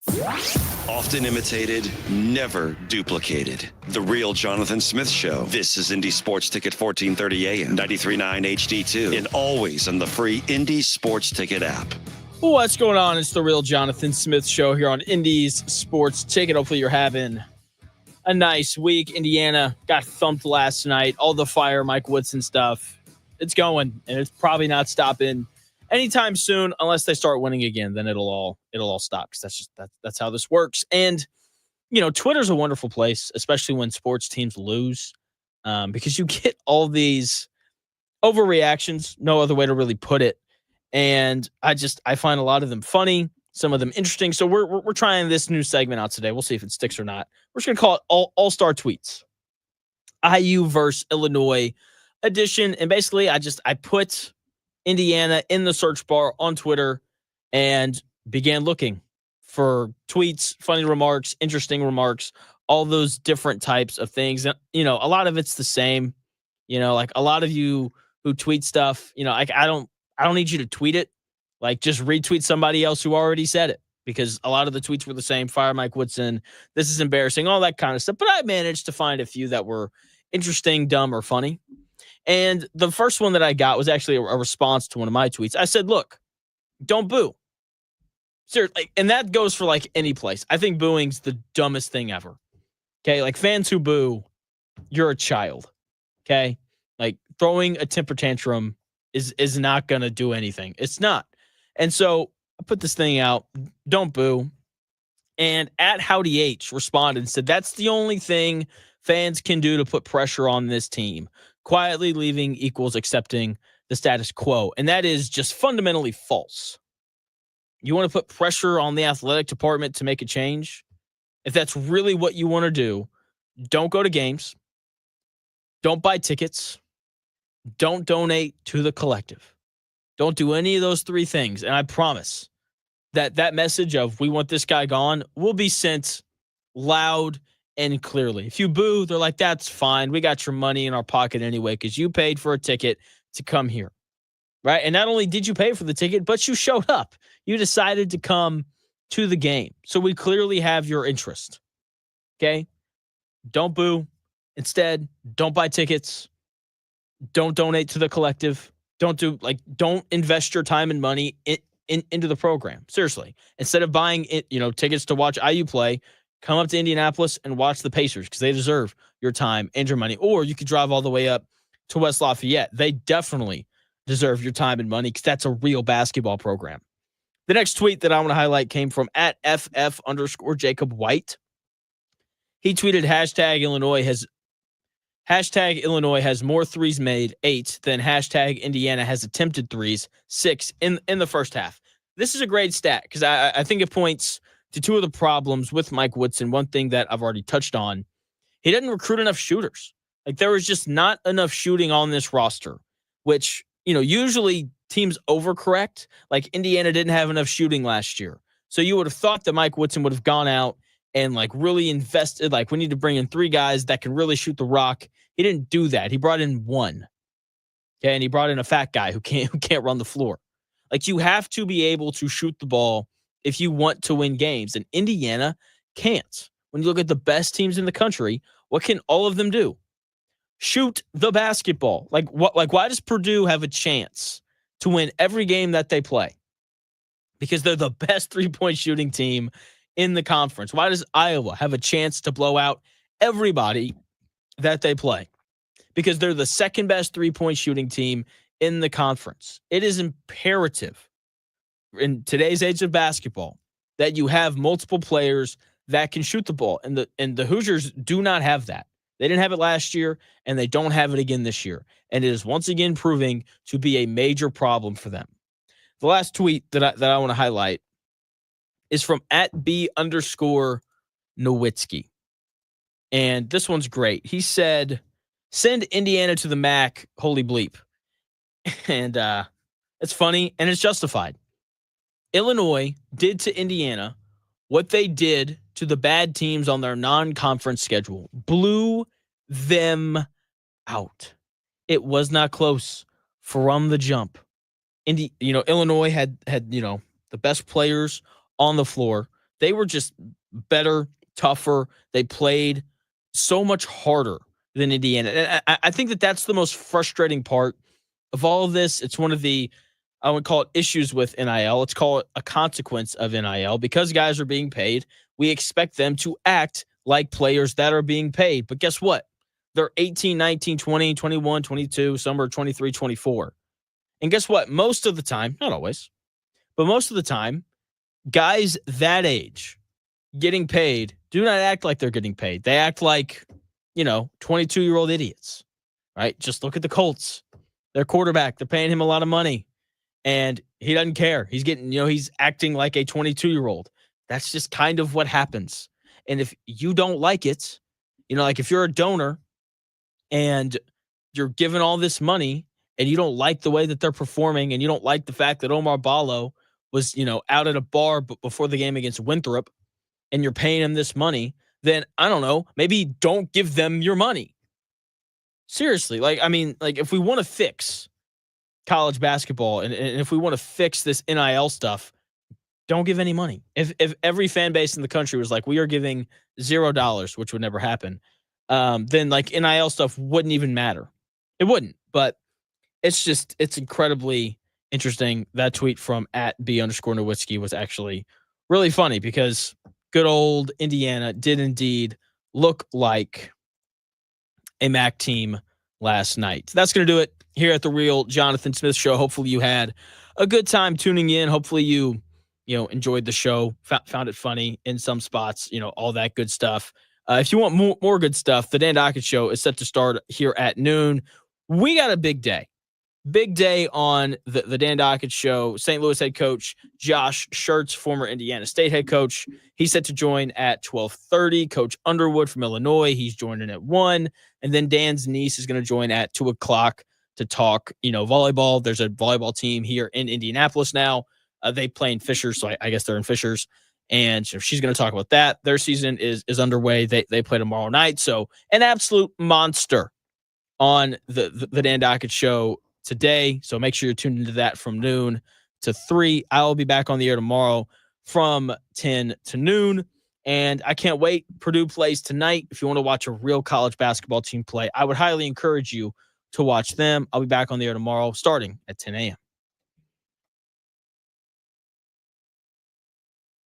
Often imitated, never duplicated. The Real Jonathan Smith Show. This is Indy Sports Ticket 1430 AM, 93.9 HD2, and always on the free Indy Sports Ticket app. What's going on? It's the Real Jonathan Smith Show here on Indy's Sports Ticket. Hopefully you're having a nice week. Indiana got thumped last night. All the fire Mike Woodson stuff. It's going, and it's probably not stopping anytime soon unless they start winning again. Then it'll all stop, because that's how this works. And Twitter's a wonderful place, especially when sports teams lose, because you get all these overreactions. No other way to really put it. And I find a lot of them funny, some of them interesting. So we're trying this new segment out today. We'll see if it sticks or not. We're just gonna call it All-Star Tweets, IU versus Illinois edition. And basically, I put Indiana in the search bar on Twitter and began looking for tweets, funny remarks, interesting remarks, all those different types of things. And, a lot of it's the same. Like a lot of you who tweet stuff, I don't need you to tweet it. Like, just retweet somebody else who already said it, because a lot of the tweets were the same. Fire Mike Woodson. This is embarrassing, all that kind of stuff. But I managed to find a few that were interesting, dumb, or funny. And the first one that I got was actually a response to one of my tweets. I said, look, don't boo. Seriously, and that goes for like any place. I think booing's the dumbest thing ever. Okay, like fans who boo, you're a child. Okay, like throwing a temper tantrum is not going to do anything. It's not. And so I put this thing out, don't boo. And at Howdy H responded and said, that's the only thing fans can do to put pressure on this team. Quietly leaving equals accepting the status quo. And that is just fundamentally false. You want to put pressure on the athletic department to make a change? If that's really what you want to do, don't go to games. Don't buy tickets. Don't donate to the collective. Don't do any of those three things. And I promise that message of we want this guy gone will be sent loud and clearly. If you boo, they're like, that's fine. We got your money in our pocket anyway, because you paid for a ticket to come here. Right? And not only did you pay for the ticket, but you showed up. You decided to come to the game. So we clearly have your interest. Okay? Don't boo. Instead, don't buy tickets. Don't donate to the collective. Don't invest your time and money into the program. Seriously. Instead of buying tickets to watch IU play, come up to Indianapolis and watch the Pacers, because they deserve your time and your money. Or you could drive all the way up to West Lafayette. They definitely deserve your time and money, because that's a real basketball program. The next tweet that I want to highlight came from at @FF_Jacob White. He tweeted #Illinois has more threes made, 8, than #Indiana has attempted threes, 6 in the first half. This is a great stat, because I think it points to two of the problems with Mike Woodson. One thing that I've already touched on, he didn't recruit enough shooters. Like, there was just not enough shooting on this roster, which, usually teams overcorrect. Like, Indiana didn't have enough shooting last year. So you would have thought that Mike Woodson would have gone out and really invested. Like, we need to bring in 3 guys that can really shoot the rock. He didn't do that. He brought in 1. Okay. And he brought in a fat guy who can't run the floor. Like, you have to be able to shoot the ball if you want to win games. And Indiana can't. When you look at the best teams in the country, what can all of them do? Shoot the basketball. Why does Purdue have a chance to win every game that they play? Because they're the best 3-point shooting team in the conference. Why does Iowa have a chance to blow out everybody that they play? Because they're the second best 3-point shooting team in the conference. It is imperative in today's age of basketball that you have multiple players that can shoot the ball. And the Hoosiers do not have that. They didn't have it last year, and they don't have it again this year. And it is once again proving to be a major problem for them. The last tweet that I want to highlight is from @B_Nowitzki. And this one's great. He said, send Indiana to the MAC, holy bleep. And it's funny, and it's justified. Illinois did to Indiana what they did to the bad teams on their non-conference schedule. Blew them out. It was not close from the jump. Illinois had the best players on the floor. They were just better, tougher. They played so much harder than Indiana. And I think that that's the most frustrating part of all of this. It's one of the, I would call it issues with NIL. Let's call it a consequence of NIL. Because guys are being paid, we expect them to act like players that are being paid. But guess what? They're 18, 19, 20, 21, 22, some are 23, 24. And guess what? Most of the time, not always, but most of the time, guys that age getting paid do not act like they're getting paid. They act like, 22-year-old idiots, right? Just look at the Colts. Their quarterback, they're paying him a lot of money, and he doesn't care. He's getting, he's acting like a 22-year-old. That's just kind of what happens. And if you don't like it, like if you're a donor and you're given all this money and you don't like the way that they're performing and you don't like the fact that Omar Ballo was, out at a bar before the game against Winthrop and you're paying him this money, then I don't know, maybe don't give them your money. Seriously. If we want to fix college basketball and if we want to fix this NIL stuff, don't give any money. If every fan base in the country was like, we are giving $0, which would never happen, then NIL stuff wouldn't even matter. It wouldn't, but it's incredibly interesting. That tweet from @B_Nowitzki was actually really funny because good old Indiana did indeed look like a MAC team last night. That's going to do it here at the Real Jonathan Smith Show. Hopefully you had a good time tuning in. Hopefully you enjoyed the show, found it funny in some spots, all that good stuff. If you want more good stuff, the Dan Dockett Show is set to start here at noon. We got a big day. Big day on the Dan Dockett Show. St. Louis head coach Josh Schertz, former Indiana State head coach, he's set to join at 12:30. Coach Underwood from Illinois, he's joining at 1. And then Dan's niece is going to join at 2 o'clock to talk, volleyball. There's a volleyball team here in Indianapolis now. They play in Fishers, so I guess they're in Fishers. And she's going to talk about that. Their season is underway. They play tomorrow night. So an absolute monster on the Dan Dockett Show today. So make sure you're tuned into that from noon to 3. I will be back on the air tomorrow from 10 to noon. And I can't wait. Purdue plays tonight. If you want to watch a real college basketball team play, I would highly encourage you to watch them. I'll be back on the air tomorrow starting at 10 a.m.